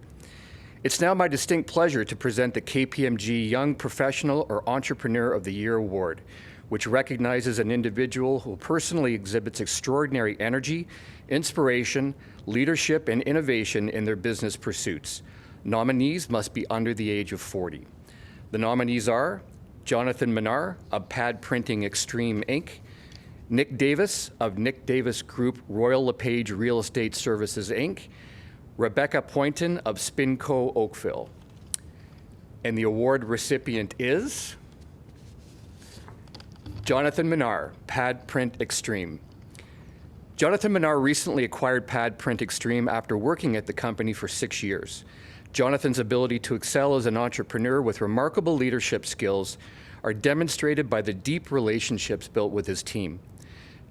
It's now my distinct pleasure to present the Kpmg Young Professional or Entrepreneur of the Year Award, which recognizes an individual who personally exhibits extraordinary energy, inspiration, leadership, and innovation in their business pursuits. Nominees must be under the age of 40. The nominees are Jonathan Minar of Pad Printing Extreme, Inc., Nick Davis of Nick Davis Group Royal LePage Real Estate Services, Inc., Rebecca Poynton of Spinco Oakville. And the award recipient is Jonathan Minar, Pad Print Extreme. Jonathan Minar recently acquired Pad Print Extreme after working at the company for 6 years. Jonathan's ability to excel as an entrepreneur with remarkable leadership skills are demonstrated by the deep relationships built with his team.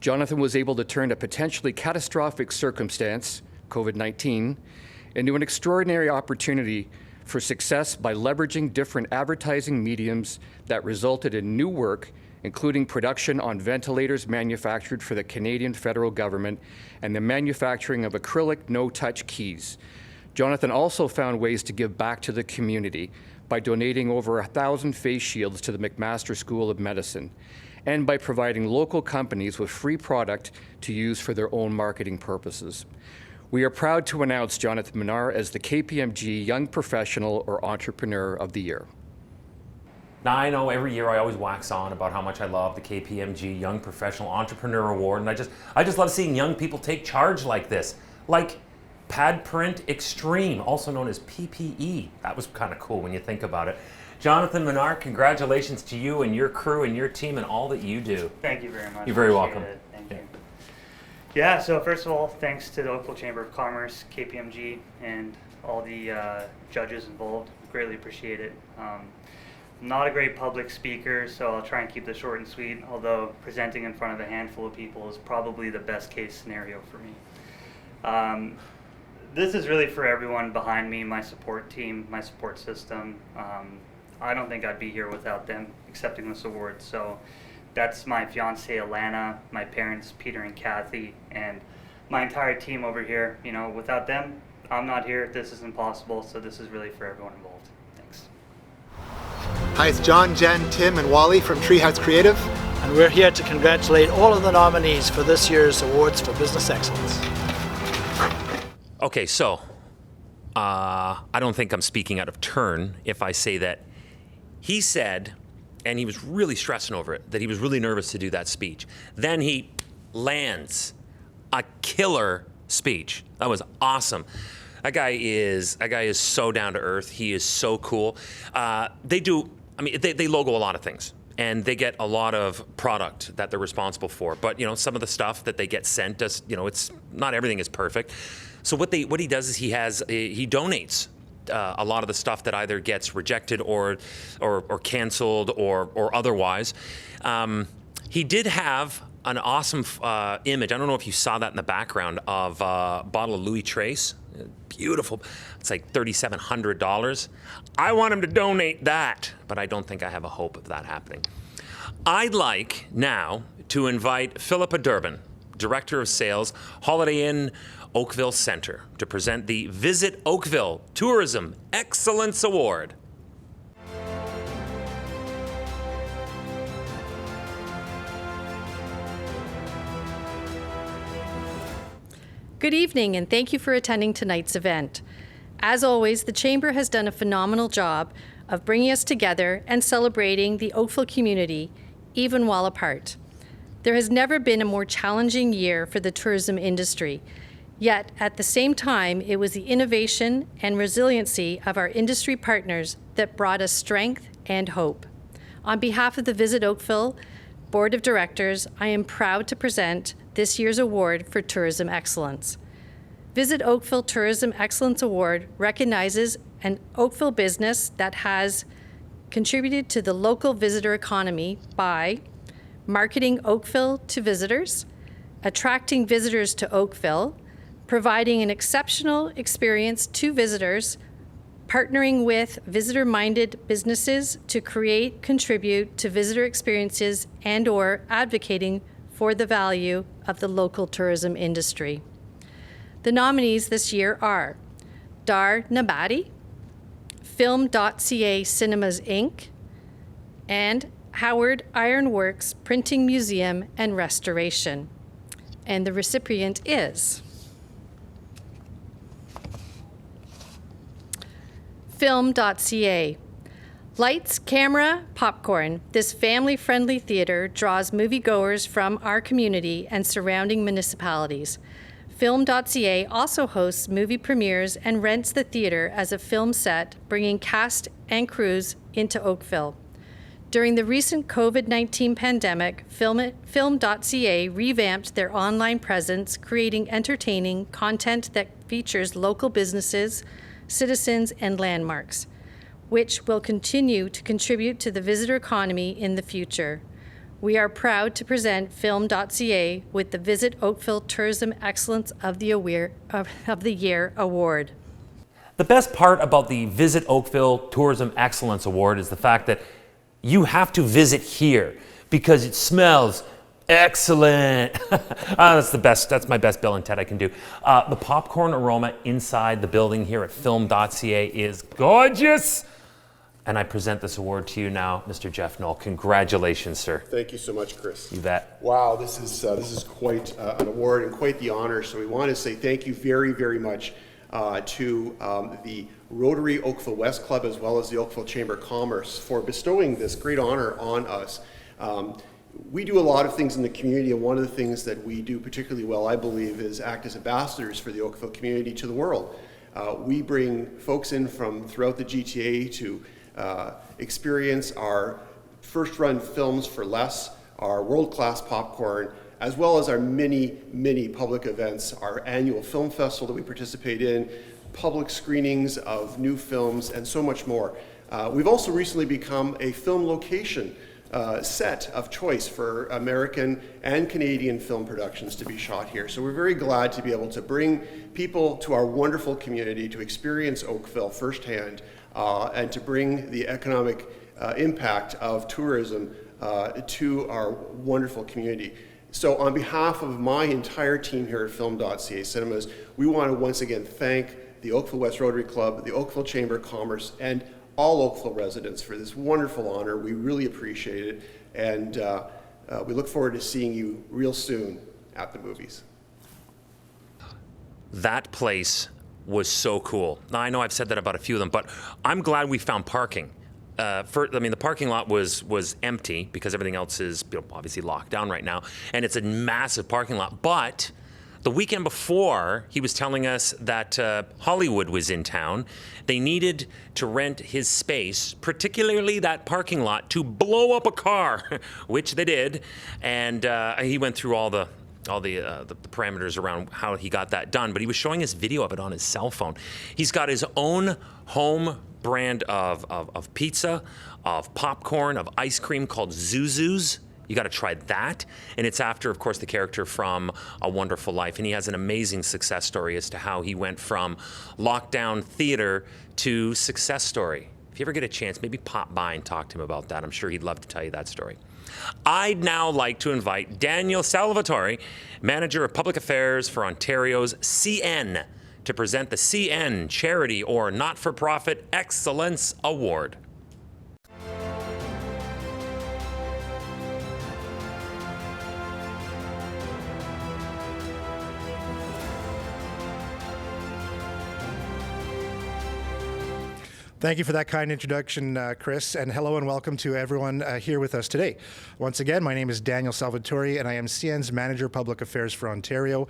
Jonathan was able to turn a potentially catastrophic circumstance, COVID-19, into an extraordinary opportunity for success by leveraging different advertising mediums that resulted in new work, including production on ventilators manufactured for the Canadian federal government and the manufacturing of acrylic no-touch keys. Jonathan also found ways to give back to the community by donating over 1,000 face shields to the McMaster School of Medicine, and by providing local companies with free product to use for their own marketing purposes. We are proud to announce Jonathan Minar as the Kpmg Young Professional or Entrepreneur of the Year. Now, I know every year I always wax on about how much I love the Kpmg Young Professional Entrepreneur Award, and I just love seeing young people take charge like this, like Pad Print Extreme, also known as PPE. That was kind of cool when you think about it. Jonathan Minar, congratulations to you and your crew and your team and all that you do. Thank you very much. You're very welcome. Thank you. Yeah, so first of all, thanks to the Oakville Chamber of Commerce, Kpmg, and all the judges involved. Greatly appreciate it. Not a great public speaker, so I'll try and keep this short and sweet, although presenting in front of a handful of people is probably the best case scenario for me. This is really for everyone behind me, my support team, my support system. I don't think I'd be here without them accepting this award, so That's my fiance Alana, my parents Peter and Kathy, and my entire team over here. You know, without them, I'm not here. This isn't possible. So this is really for everyone involved. Thanks. Hi, it's John, Jen, Tim, and Wally from Treehouse Creative. And we're here to congratulate all of the nominees for this year's Awards for Business Excellence. Okay, so I don't think I'm speaking out of turn if I say that he said, and he was really stressing over it, that he was really nervous to do that speech. Then he lands a killer speech. That was awesome. That guy is so down to earth. He is so cool. They logo a lot of things, and they get a lot of product that they're responsible for. But you know, some of the stuff that they get sent us, you know, it's not everything is perfect. So what he does is he donates a lot of the stuff that either gets rejected or canceled or otherwise. He did have an awesome image. I don't know if you saw that in the background of a bottle of Louis Trace. Beautiful. It's like $3,700. I want him to donate that, but I don't think I have a hope of that happening. I'd like now to invite Philippa Durbin, Director of Sales, Holiday Inn Oakville Center, to present the Visit Oakville Tourism Excellence Award. Good evening, and thank you for attending tonight's event. As always, the Chamber has done a phenomenal job of bringing us together and celebrating the Oakville community, even while apart. There has never been a more challenging year for the tourism industry. Yet, at the same time, it was the innovation and resiliency of our industry partners that brought us strength and hope. On behalf of the Visit Oakville Board of Directors, I am proud to present this year's award for Tourism Excellence. Visit Oakville Tourism Excellence Award recognizes an Oakville business that has contributed to the local visitor economy by marketing Oakville to visitors, attracting visitors to Oakville, providing an exceptional experience to visitors, partnering with visitor-minded businesses to contribute to visitor experiences, and/or advocating for the value of the local tourism industry. The nominees this year are Dar Nabati, Film.ca Cinemas Inc., and Howard Ironworks Printing Museum and Restoration. And the recipient is Film.ca. Lights, camera, popcorn. This family-friendly theater draws moviegoers from our community and surrounding municipalities. Film.ca also hosts movie premieres and rents the theater as a film set, bringing cast and crews into Oakville. During the recent COVID-19 pandemic, Film.ca revamped their online presence, creating entertaining content that features local businesses, citizens, and landmarks, which will continue to contribute to the visitor economy in the future. We are proud to present Film.ca with the Visit Oakville Tourism Excellence of the Year Award. The best part about the Visit Oakville Tourism Excellence Award is the fact that you have to visit here because it smells excellent. That's my best Bill and Ted I can do. The popcorn aroma inside the building here at Film.ca is gorgeous. And I present this award to you now, Mr. Jeff Knoll. Congratulations, sir. Thank you so much, Chris. You bet. Wow, this is quite an award and quite the honor. So we want to say thank you very, very much to the Rotary Oakville West Club as well as the Oakville Chamber of Commerce for bestowing this great honor on us. We do a lot of things in the community, and one of the things that we do particularly well, I believe, is act as ambassadors for the Oakville community to the world. We bring folks in from throughout the GTA to experience our first-run films for less, our world-class popcorn, as well as our many public events, our annual film festival that we participate in, public screenings of new films, and so much more. We've also recently become a film location set of choice for American and Canadian film productions to be shot here. So we're very glad to be able to bring people to our wonderful community to experience Oakville firsthand and to bring the economic impact of tourism to our wonderful community. So on behalf of my entire team here at Film.ca Cinemas, we want to once again thank the Oakville West Rotary Club, the Oakville Chamber of Commerce, and all Oakville residents for this wonderful honor. We really appreciate it, and we look forward to seeing you real soon at the movies. That place was so cool. Now, I know I've said that about a few of them, but I'm glad we found parking. The parking lot was empty because everything else is obviously locked down right now, and it's a massive parking lot. But the weekend before, he was telling us that Hollywood was in town. They needed to rent his space, particularly that parking lot, to blow up a car, which they did. And he went through all the parameters around how he got that done, but he was showing us video of it on his cell phone. He's got his own home brand of pizza, of popcorn, of ice cream called Zuzu's. You got to try that. And it's after, of course, the character from A Wonderful Life. And he has an amazing success story as to how he went from lockdown theater to success story. If you ever get a chance, maybe pop by and talk to him about that. I'm sure he'd love to tell you that story. I'd now like to invite Daniel Salvatore, Manager of Public Affairs for Ontario's CN, to present the CN Charity or Not-for-Profit Excellence Award. Thank you for that kind introduction, Chris, and hello and welcome to everyone here with us today. Once again, my name is Daniel Salvatore, and I am CN's Manager of Public Affairs for Ontario.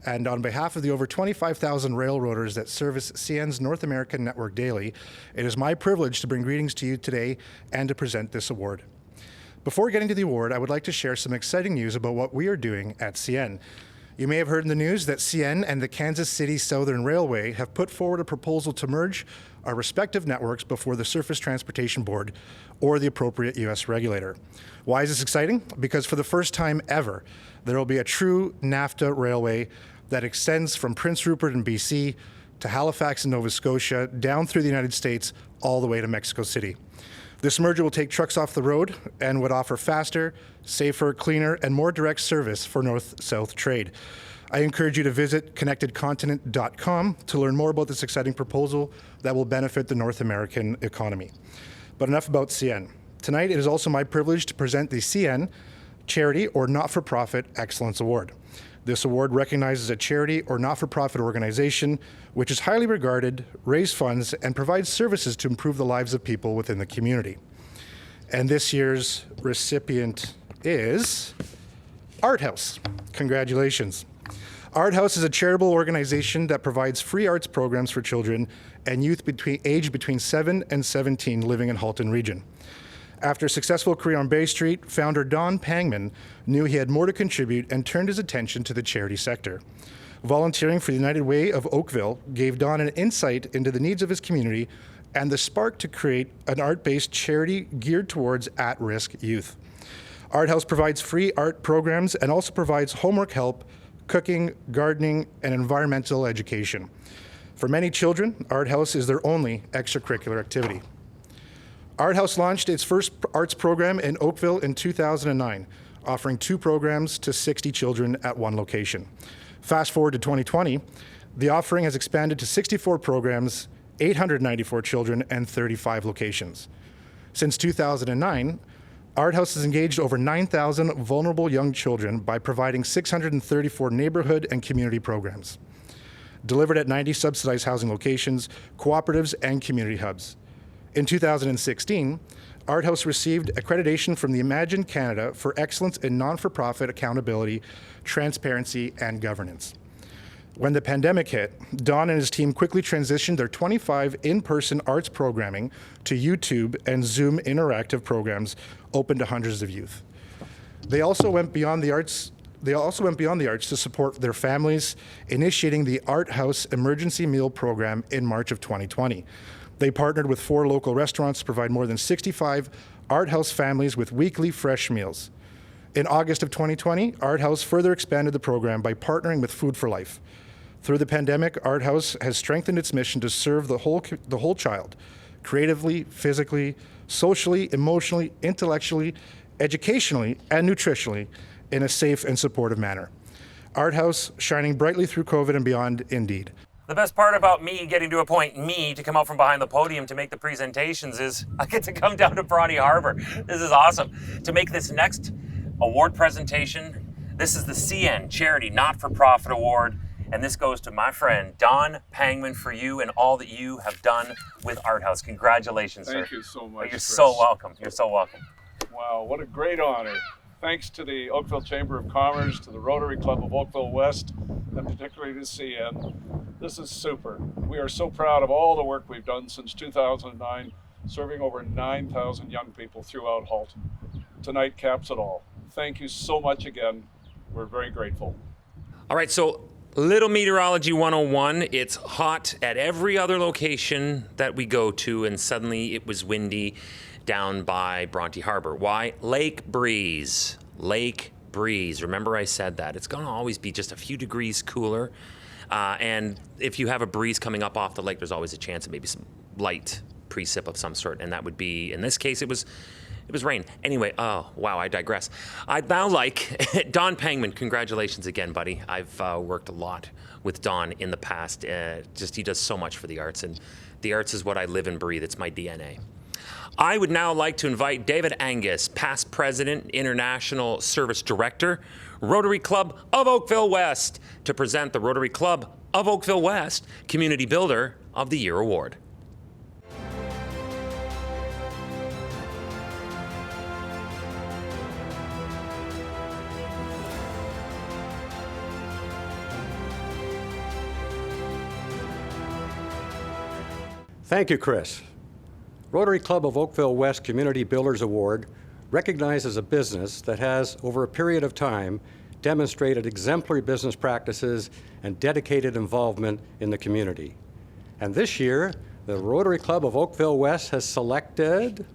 And on behalf of the over 25,000 railroaders that service CN's North American network daily, it is my privilege to bring greetings to you today and to present this award. Before getting to the award, I would like to share some exciting news about what we are doing at CN. You may have heard in the news that CN and the Kansas City Southern Railway have put forward a proposal to merge our respective networks before the Surface Transportation Board or the appropriate U.S. regulator. Why is this exciting? Because for the first time ever, there will be a true NAFTA railway that extends from Prince Rupert in BC to Halifax in Nova Scotia, down through the United States, all the way to Mexico City. This merger will take trucks off the road and would offer faster, safer, cleaner, and more direct service for north-south trade. I encourage you to visit connectedcontinent.com to learn more about this exciting proposal that will benefit the North American economy. But enough about CN. Tonight, it is also my privilege to present the CN Charity or Not-for-Profit Excellence Award. This award recognizes a charity or not-for-profit organization which is highly regarded, raises funds, and provides services to improve the lives of people within the community. And this year's recipient is Art House. Congratulations. Art House is a charitable organization that provides free arts programs for children and youth aged between 7 and 17 living in Halton Region. After a successful career on Bay Street, founder Don Pangman knew he had more to contribute and turned his attention to the charity sector. Volunteering for the United Way of Oakville gave Don an insight into the needs of his community and the spark to create an art-based charity geared towards at-risk youth. Art House provides free art programs and also provides homework help, cooking, gardening, and environmental education. For many children, Art House is their only extracurricular activity. Art House launched its first arts program in Oakville in 2009, offering 2 programs to 60 children at one location. Fast forward to 2020, the offering has expanded to 64 programs, 894 children, and 35 locations. Since 2009, Art House has engaged over 9,000 vulnerable young children by providing 634 neighborhood and community programs, delivered at 90 subsidized housing locations, cooperatives, and community hubs. In 2016, Art House received accreditation from the Imagine Canada for excellence in non-for-profit accountability, transparency, and governance. When the pandemic hit, Don and his team quickly transitioned their 25 in-person arts programming to YouTube and Zoom interactive programs open to hundreds of youth. They also went beyond the arts to support their families, initiating the Art House Emergency Meal Program in March of 2020. They partnered with 4 local restaurants to provide more than 65 Art House families with weekly fresh meals. In August of 2020, Art House further expanded the program by partnering with Food for Life. Through the pandemic, Art House has strengthened its mission to serve the whole child, creatively, physically, socially, emotionally, intellectually, educationally and nutritionally in a safe and supportive manner. Art House shining brightly through COVID and beyond indeed. The best part about me getting to appoint me to come out from behind the podium to make the presentations is I get to come down to Bronte Harbor. This is awesome. To make this next award presentation, this is the CN Charity Not-for-Profit Award, and this goes to my friend Don Pangman for you and all that you have done with Art House. Congratulations, sir. Thank you so much, You're Chris. so welcome. You're so welcome. Wow, what a great honor. Thanks to the Oakville Chamber of Commerce, to the Rotary Club of Oakville West, and particularly to CN. This is super. We are so proud of all the work we've done since 2009, serving over 9,000 young people throughout Halton. Tonight caps it all. Thank you so much again. We're very grateful. All right, so Little Meteorology 101. It's hot at every other location that we go to, and suddenly it was windy down by Bronte Harbor. Why? Lake breeze. Lake breeze. Remember I said that. It's going to always be just a few degrees cooler. And if you have a breeze coming up off the lake, there's always a chance of maybe some light precip of some sort. And that would be, in this case, it was rain. Anyway, oh, wow, I digress. I'd now like, Don Pangman, congratulations again, buddy. I've worked a lot with Don in the past. He does so much for the arts, and the arts is what I live and breathe. It's my DNA. I would now like to invite David Angus, past president, international service director, Rotary Club of Oakville West, to present the Rotary Club of Oakville West Community Builder of the Year Award. Thank you, Chris. Rotary Club of Oakville West Community Builders Award recognizes a business that has, over a period of time, demonstrated exemplary business practices and dedicated involvement in the community. And this year, the Rotary Club of Oakville West has selected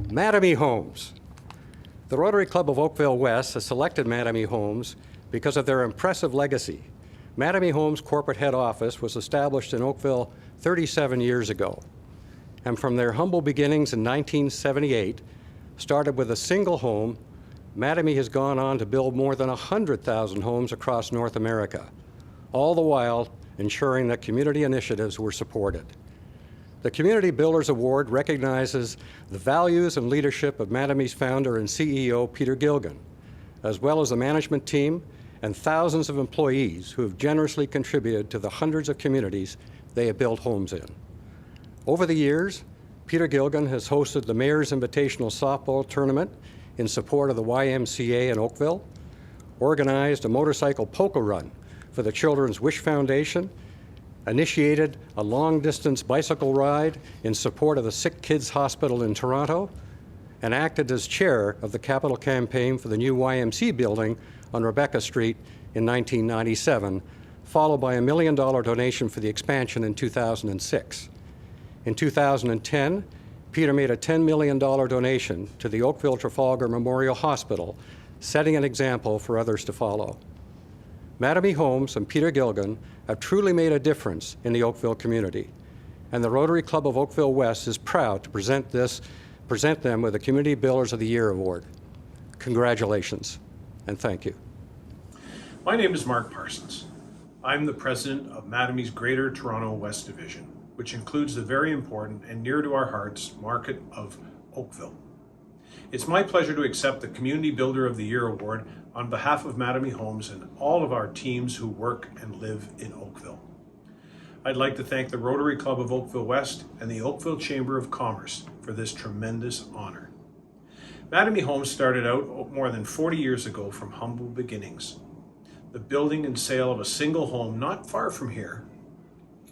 Mattamy Homes. The Rotary Club of Oakville West has selected Mattamy Homes because of their impressive legacy. Mattamy Homes' corporate head office was established in Oakville 37 years ago, and from their humble beginnings in 1978, started with a single home, Mattamy has gone on to build more than 100,000 homes across North America, all the while ensuring that community initiatives were supported. The Community Builders Award recognizes the values and leadership of Mattamy's founder and CEO, Peter Gilgan, as well as the management team and thousands of employees who have generously contributed to the hundreds of communities they have built homes in. Over the years, Peter Gilgan has hosted the Mayor's Invitational Softball Tournament in support of the YMCA in Oakville, organized a motorcycle polka run for the Children's Wish Foundation, initiated a long-distance bicycle ride in support of the Sick Kids Hospital in Toronto, and acted as chair of the capital campaign for the new YMCA building on Rebecca Street in 1997, followed by a $1 million donation for the expansion in 2006. In 2010, Peter made a $10 million donation to the Oakville Trafalgar Memorial Hospital, setting an example for others to follow. Mattamy Homes and Peter Gilgan have truly made a difference in the Oakville community, and the Rotary Club of Oakville West is proud to present them with the Community Builders of the Year Award. Congratulations, and thank you. My name is Mark Parsons. I'm the president of Mattamy's Greater Toronto West Division, which includes the very important and near to our hearts market of Oakville. It's my pleasure to accept the Community Builder of the Year Award on behalf of Mattamy Homes and all of our teams who work and live in Oakville. I'd like to thank the Rotary Club of Oakville West and the Oakville Chamber of Commerce for this tremendous honor. Mattamy Homes started out more than 40 years ago from humble beginnings. The building and sale of a single home not far from here.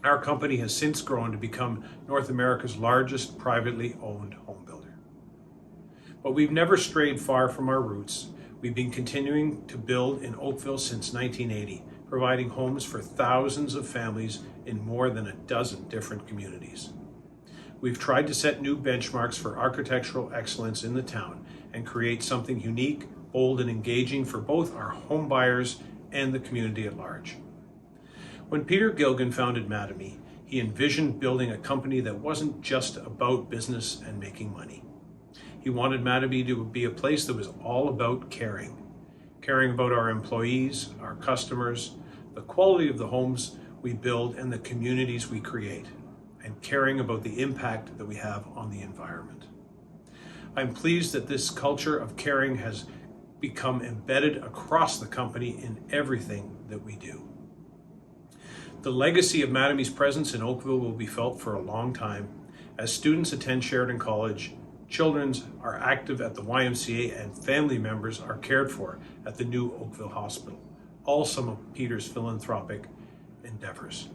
Our company has since grown to become North America's largest privately owned home builder. But we've never strayed far from our roots. We've been continuing to build in Oakville since 1980, providing homes for thousands of families in more than a dozen different communities. We've tried to set new benchmarks for architectural excellence in the town and create something unique, bold, and engaging for both our home buyers and the community at large. When Peter Gilgan founded Mattamy, he envisioned building a company that wasn't just about business and making money. He wanted Mattamy to be a place that was all about caring. Caring about our employees, our customers, the quality of the homes we build and the communities we create, and caring about the impact that we have on the environment. I'm pleased that this culture of caring has become embedded across the company in everything that we do. The legacy of Mattamy's presence in Oakville will be felt for a long time. As students attend Sheridan College, children are active at the YMCA, and family members are cared for at the new Oakville Hospital, all some of Peter's philanthropic endeavors.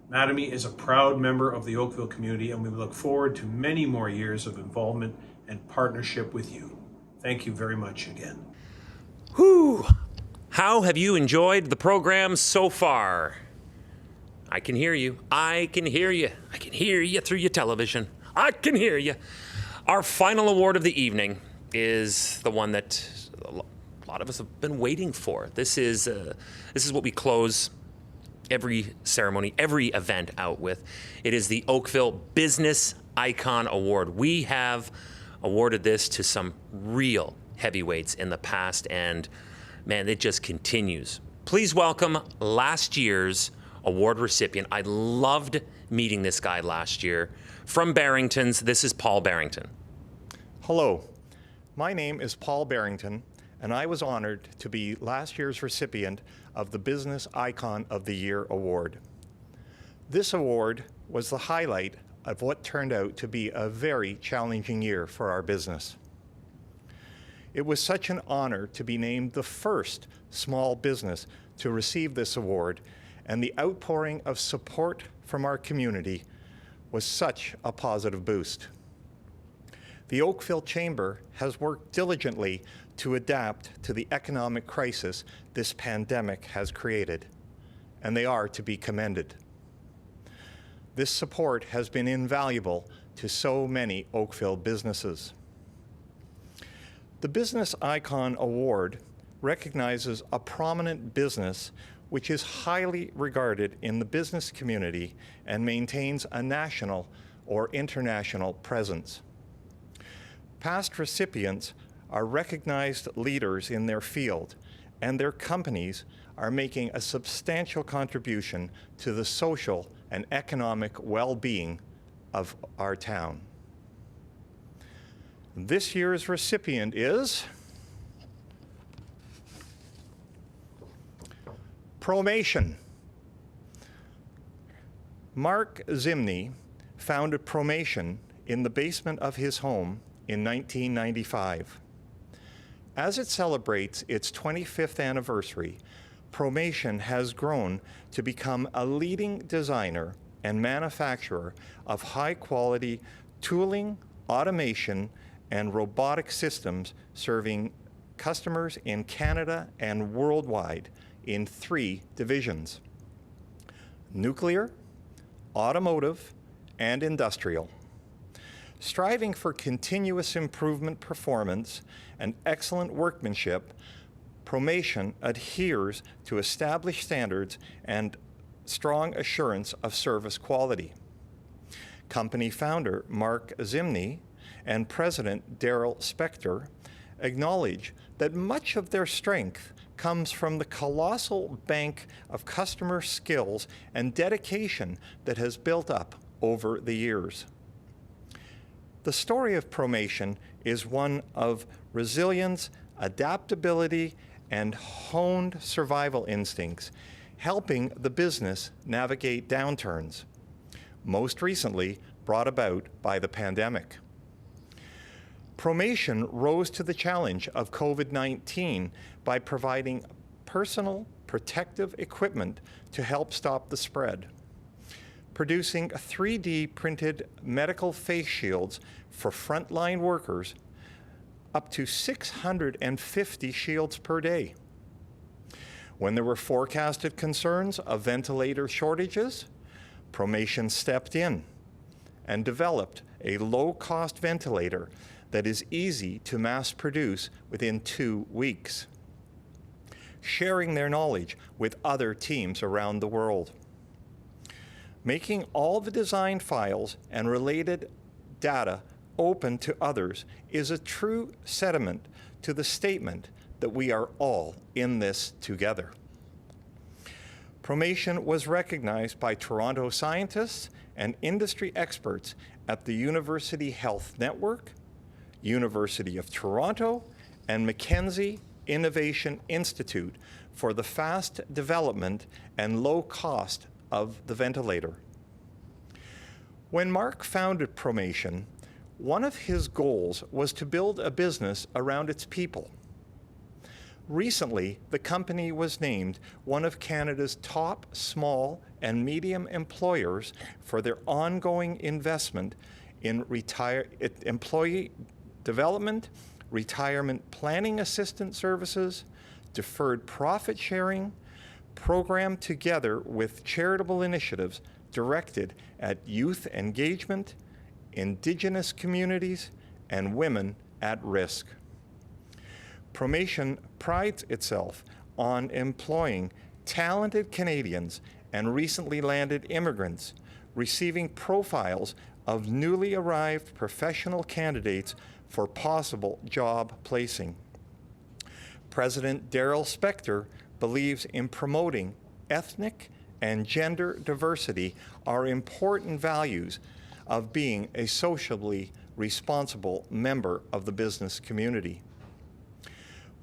Mattamy is a proud member of the Oakville community, and we look forward to many more years of involvement and partnership with you. Thank you very much again. Whew! How have you enjoyed the program so far? I can hear you. I can hear you. I can hear you through your television. I can hear you. Our final award of the evening is the one that a lot of us have been waiting for. This is what we close every ceremony, every event out with. It is the Oakville Business Icon Award. We have awarded this to some real heavyweights in the past, and man, it just continues. Please welcome last year's award recipient. I loved meeting this guy last year. From Barrington's, this is Paul Barrington. Hello, my name is Paul Barrington, and I was honored to be last year's recipient of the Business Icon of the Year Award. This award was the highlight of what turned out to be a very challenging year for our business. It was such an honor to be named the first small business to receive this award, and the outpouring of support from our community was such a positive boost. The Oakville Chamber has worked diligently to adapt to the economic crisis this pandemic has created, and they are to be commended. This support has been invaluable to so many Oakville businesses. The Business Icon Award recognizes a prominent business which is highly regarded in the business community and maintains a national or international presence. Past recipients are recognized leaders in their field, and their companies are making a substantial contribution to the social and economic well-being of our town. This year's recipient is Promation. Mark Zimney founded Promation in the basement of his home in 1995. As it celebrates its 25th anniversary, Promation has grown to become a leading designer and manufacturer of high-quality tooling, automation, and robotic systems serving customers in Canada and worldwide in 3 divisions: nuclear, automotive, and industrial. Striving for continuous improvement performance and excellent workmanship, Promation adheres to established standards and strong assurance of service quality. Company founder Mark Zimney and President Daryl Spector acknowledge that much of their strength comes from the colossal bank of customer skills and dedication that has built up over the years. The story of Promation is one of resilience, adaptability, and honed survival instincts, helping the business navigate downturns, most recently brought about by the pandemic. Promation rose to the challenge of COVID-19 by providing personal protective equipment to help stop the spread, producing 3D printed medical face shields for frontline workers, up to 650 shields per day. When there were forecasted concerns of ventilator shortages, Promation stepped in and developed a low-cost ventilator that is easy to mass produce within 2 weeks, sharing their knowledge with other teams around the world. Making all the design files and related data open to others is a true sediment to the statement that we are all in this together. Promation was recognized by Toronto scientists and industry experts at the University Health Network, University of Toronto, and Mackenzie Innovation Institute for the fast development and low cost of the ventilator. When Mark founded Promation, one of his goals was to build a business around its people. Recently, the company was named one of Canada's top small and medium employers for their ongoing investment in employee development, retirement planning assistance services, deferred profit sharing, programmed together with charitable initiatives directed at youth engagement, Indigenous communities, and women at risk. Promation prides itself on employing talented Canadians and recently landed immigrants, receiving profiles of newly arrived professional candidates for possible job placing. President Daryl Spector believes in promoting ethnic and gender diversity are important values of being a socially responsible member of the business community.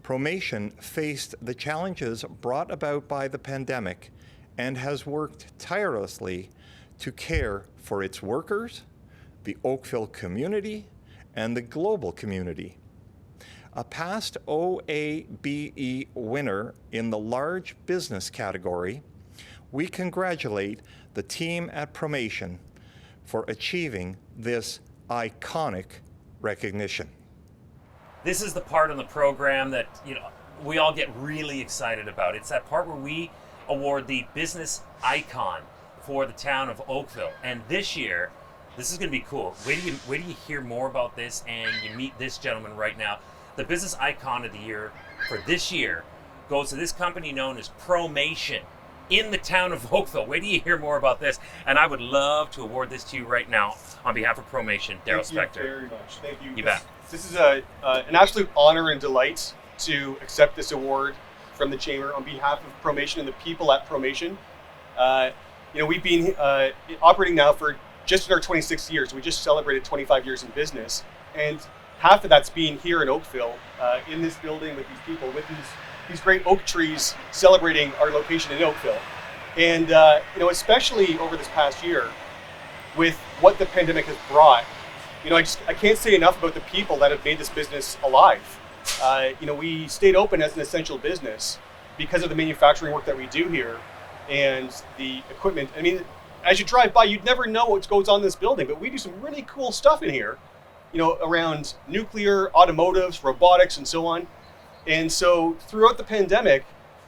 Promation faced the challenges brought about by the pandemic and has worked tirelessly to care for its workers, the Oakville community, and the global community. A past OABE winner in the large business category, we congratulate the team at Promation for achieving this iconic recognition. This is the part on the program that we all get really excited about. It's that part where we award the business icon for the town of Oakville. And this year, this is going to be cool. Wait till you hear more about this and you meet this gentleman right now. The business icon of the year for this year goes to this company known as Promation in the town of Oakville. Wait till you hear more about this. And I would love to award this to you right now on behalf of Promation, Daryl Spector. Thank you very much. Thank you. You bet. This is an absolute honor and delight to accept this award from the Chamber on behalf of Promation and the people at Promation. We've been operating now for just in our 26th year, so we just celebrated 25 years in business, and half of that's been here in Oakville, in this building with these people, with these great oak trees celebrating our location in Oakville. And especially over this past year, with what the pandemic has brought, I can't say enough about the people that have made this business alive. We stayed open as an essential business because of the manufacturing work that we do here and the equipment. I mean, as you drive by, you'd never know what goes on in this building, but we do some really cool stuff in here, around nuclear, automotives, robotics, and so on. And so throughout the pandemic,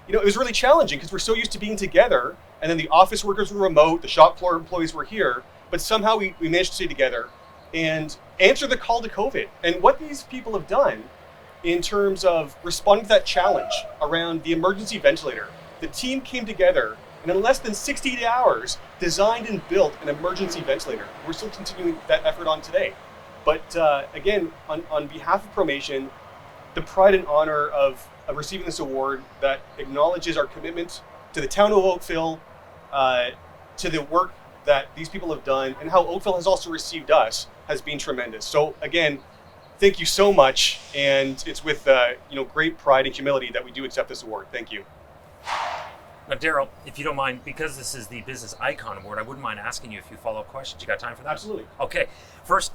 it was really challenging because we're so used to being together, and then the office workers were remote, the shop floor employees were here, but somehow we managed to stay together and answer the call to COVID. And what these people have done in terms of responding to that challenge around the emergency ventilator, the team came together and in less than 68 hours designed and built an emergency ventilator. We're still continuing that effort on today. But again, on behalf of Promation, the pride and honor of receiving this award that acknowledges our commitment to the town of Oakville, to the work that these people have done, and how Oakville has also received us has been tremendous. So again, thank you so much, and it's with great pride and humility that we do accept this award. Thank you. Now, Daryl, if you don't mind, because this is the Business Icon Award, I wouldn't mind asking you a few follow-up questions. You got time for that? Absolutely. Okay. First,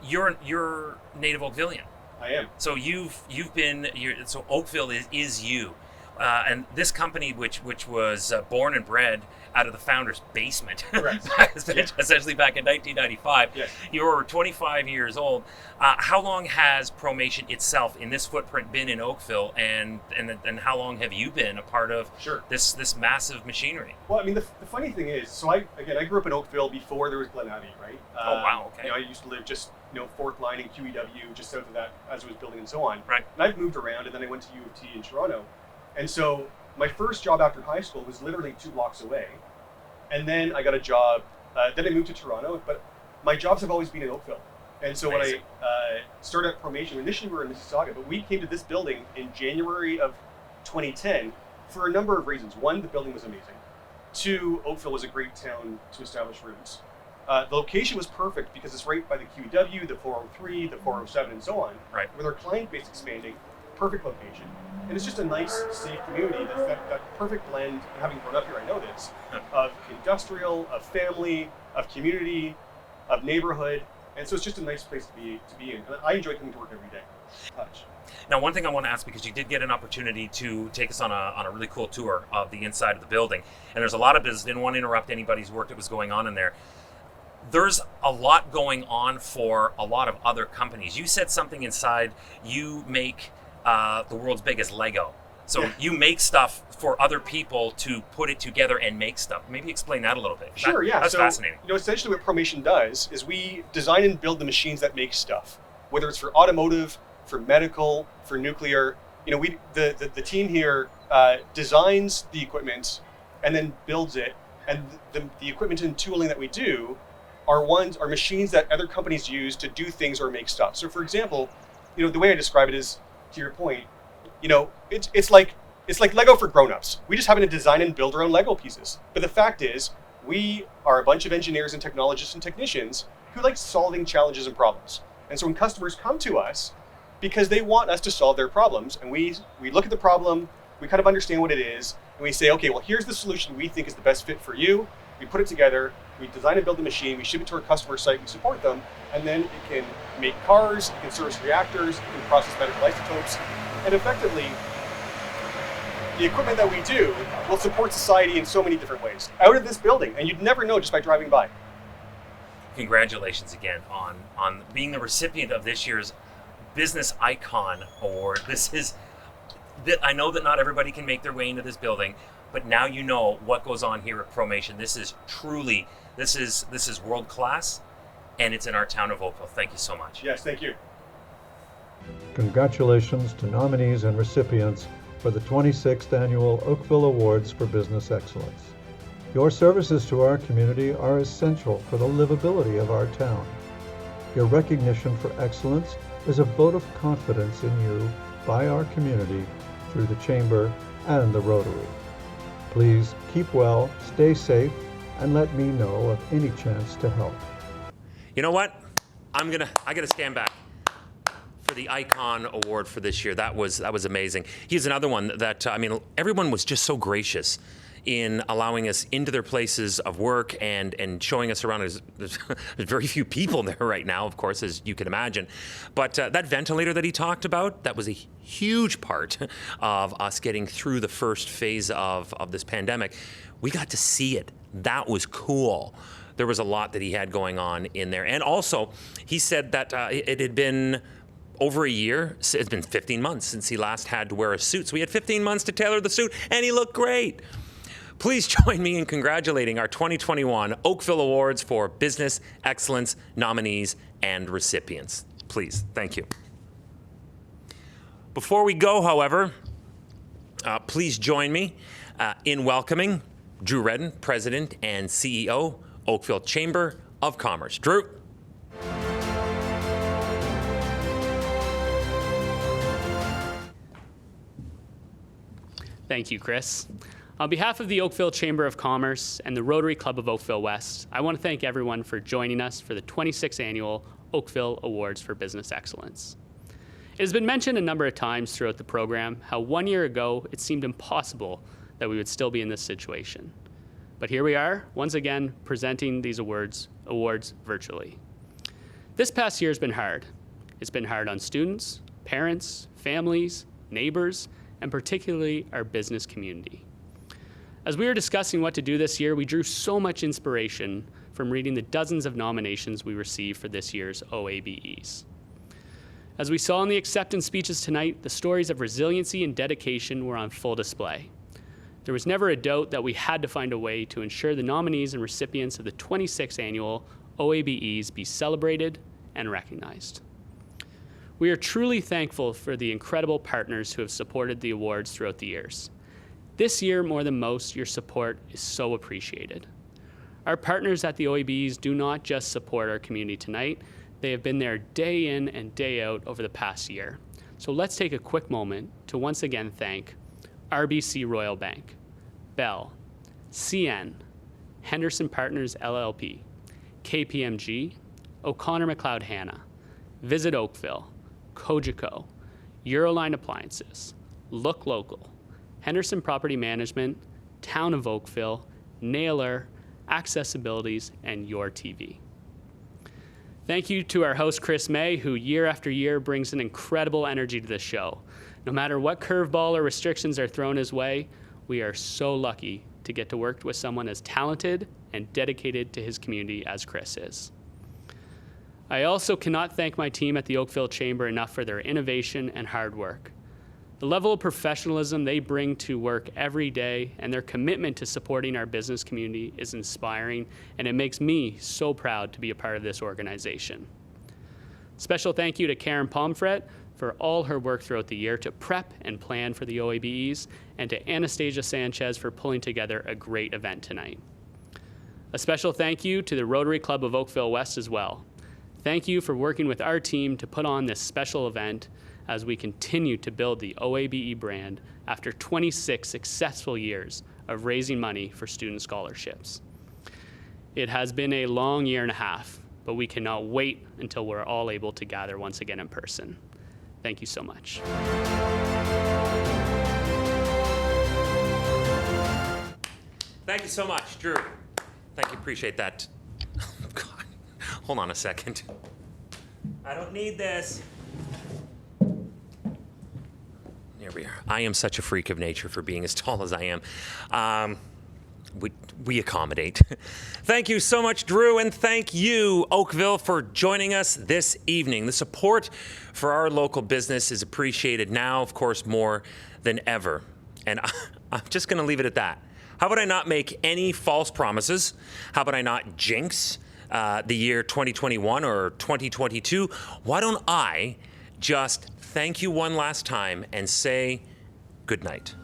you're native Oakvillian. I am. So so Oakville is you. And this company, which was born and bred out of the founder's basement, essentially back in 1995. Yes. You're 25 years old. How long has Promation itself in this footprint been in Oakville, and how long have you been a part of this massive machinery? Well, I mean, the funny thing is, so I grew up in Oakville before there was Glen Abbey, right? Oh, wow, okay. I used to live just, 4th line in QEW, just south of that as it was building and so on. Right. And I've moved around, and then I went to U of T in Toronto. And so my first job after high school was literally 2 blocks away. And then I got a job, then I moved to Toronto, but my jobs have always been in Oakville. And so when I started at Promation, initially we were in Mississauga, but we came to this building in January of 2010 for a number of reasons. One, the building was amazing. Two, Oakville was a great town to establish roots. The location was perfect because it's right by the QEW, the 403, the 407, and so on. Right. With our client base expanding, perfect location. And it's just a nice, safe community that's that perfect blend, and having grown up here, I know this, of industrial, of family, of community, of neighborhood. And so it's just a nice place to be in. And I enjoy coming to work every day. Touch. Now, one thing I want to ask, because you did get an opportunity to take us on a really cool tour of the inside of the building, and there's a lot of business. Didn't want to interrupt anybody's work that was going on in there. There's a lot going on for a lot of other companies. You said something inside. You make the world's biggest Lego. So you make stuff for other people to put it together and make stuff. Maybe explain that a little bit. Sure, yeah. That's fascinating. Essentially what Promation does is we design and build the machines that make stuff, whether it's for automotive, for medical, for nuclear. The team here designs the equipment and then builds it. And the equipment and tooling that we do are machines that other companies use to do things or make stuff. So for example, the way I describe it is, to your point, it's like Lego for grown-ups. We just happen to design and build our own Lego pieces. But the fact is, we are a bunch of engineers and technologists and technicians who like solving challenges and problems. And so when customers come to us, because they want us to solve their problems, and we look at the problem, we kind of understand what it is, and we say, okay, well, here's the solution we think is the best fit for you. We put it together, we design and build the machine, we ship it to our customer site, we support them, and then it can make cars, it can service reactors, it can process medical isotopes, and effectively, the equipment that we do will support society in so many different ways out of this building, and you'd never know just by driving by. Congratulations again on being the recipient of this year's Business Icon Award. I know that not everybody can make their way into this building, but now you know what goes on here at Promation. This is world class, and it's in our town of Oakville. Thank you so much. Yes, thank you. Congratulations to nominees and recipients for the 26th Annual Oakville Awards for Business Excellence. Your services to our community are essential for the livability of our town. Your recognition for excellence is a vote of confidence in you by our community through the Chamber and the Rotary. Please keep well, stay safe, and let me know of any chance to help. You know what? I gotta stand back for the Icon Award for this year. That was amazing. He's another one that everyone was just so gracious in allowing us into their places of work and showing us around. There's very few people there right now, of course, as you can imagine. But that ventilator that he talked about, that was a huge part of us getting through the first phase of this pandemic. We got to see it. That was cool. There was a lot that he had going on in there. And also, he said that it had been over a year. It's been 15 months since he last had to wear a suit. So we had 15 months to tailor the suit, and he looked great. Please join me in congratulating our 2021 Oakville Awards for Business Excellence nominees and recipients. Please, thank you. Before we go, however, please join me in welcoming Drew Redden, President and CEO, Oakville Chamber of Commerce. Drew. Thank you, Chris. On behalf of the Oakville Chamber of Commerce and the Rotary Club of Oakville West, I want to thank everyone for joining us for the 26th Annual Oakville Awards for Business Excellence. It has been mentioned a number of times throughout the program how 1 year ago it seemed impossible that we would still be in this situation. But here we are, once again, presenting these awards virtually. This past year has been hard. It's been hard on students, parents, families, neighbors, and particularly our business community. As we were discussing what to do this year, we drew so much inspiration from reading the dozens of nominations we received for this year's OABEs. As we saw in the acceptance speeches tonight, the stories of resiliency and dedication were on full display. There was never a doubt that we had to find a way to ensure the nominees and recipients of the 26th Annual OABEs be celebrated and recognized. We are truly thankful for the incredible partners who have supported the awards throughout the years. This year, more than most, your support is so appreciated. Our partners at the OABEs do not just support our community tonight, They have been there day in and day out over the past year. So let's take a quick moment to once again thank RBC Royal Bank, Bell, CN, Henderson Partners LLP, Kpmg, O'Connor Mcleod Hanna, Visit Oakville, Kojico, Euroline Appliances, Look Local, Henderson Property Management, Town of Oakville, Nailer, Accessibilities, and Your TV. Thank you to our host, Chris May, who year after year brings an incredible energy to the show. No matter what curveball or restrictions are thrown his way, we are so lucky to get to work with someone as talented and dedicated to his community as Chris is. I also cannot thank my team at the Oakville Chamber enough for their innovation and hard work. The level of professionalism they bring to work every day and their commitment to supporting our business community is inspiring, and it makes me so proud to be a part of this organization. Special thank you to Karen Pomfret for all her work throughout the year to prep and plan for the OABEs, and to Anastasia Sanchez for pulling together a great event tonight. A special thank you to the Rotary Club of Oakville West as well. Thank you for working with our team to put on this special event as we continue to build the OABE brand after 26 successful years of raising money for student scholarships. It has been a long year and a half, but we cannot wait until we're all able to gather once again in person. Thank you so much. Thank you so much, Drew. Thank you, appreciate that. Oh, God. Hold on a second. I don't need this. Here we are. I am such a freak of nature for being as tall as I am. We accommodate. Thank you so much, Drew, and thank you, Oakville, for joining us this evening. The support for our local business is appreciated now, of course, more than ever. And I'm just going to leave it at that. How about I not make any false promises? How about I not jinx the year 2021 or 2022? Why don't I just thank you one last time and say good night.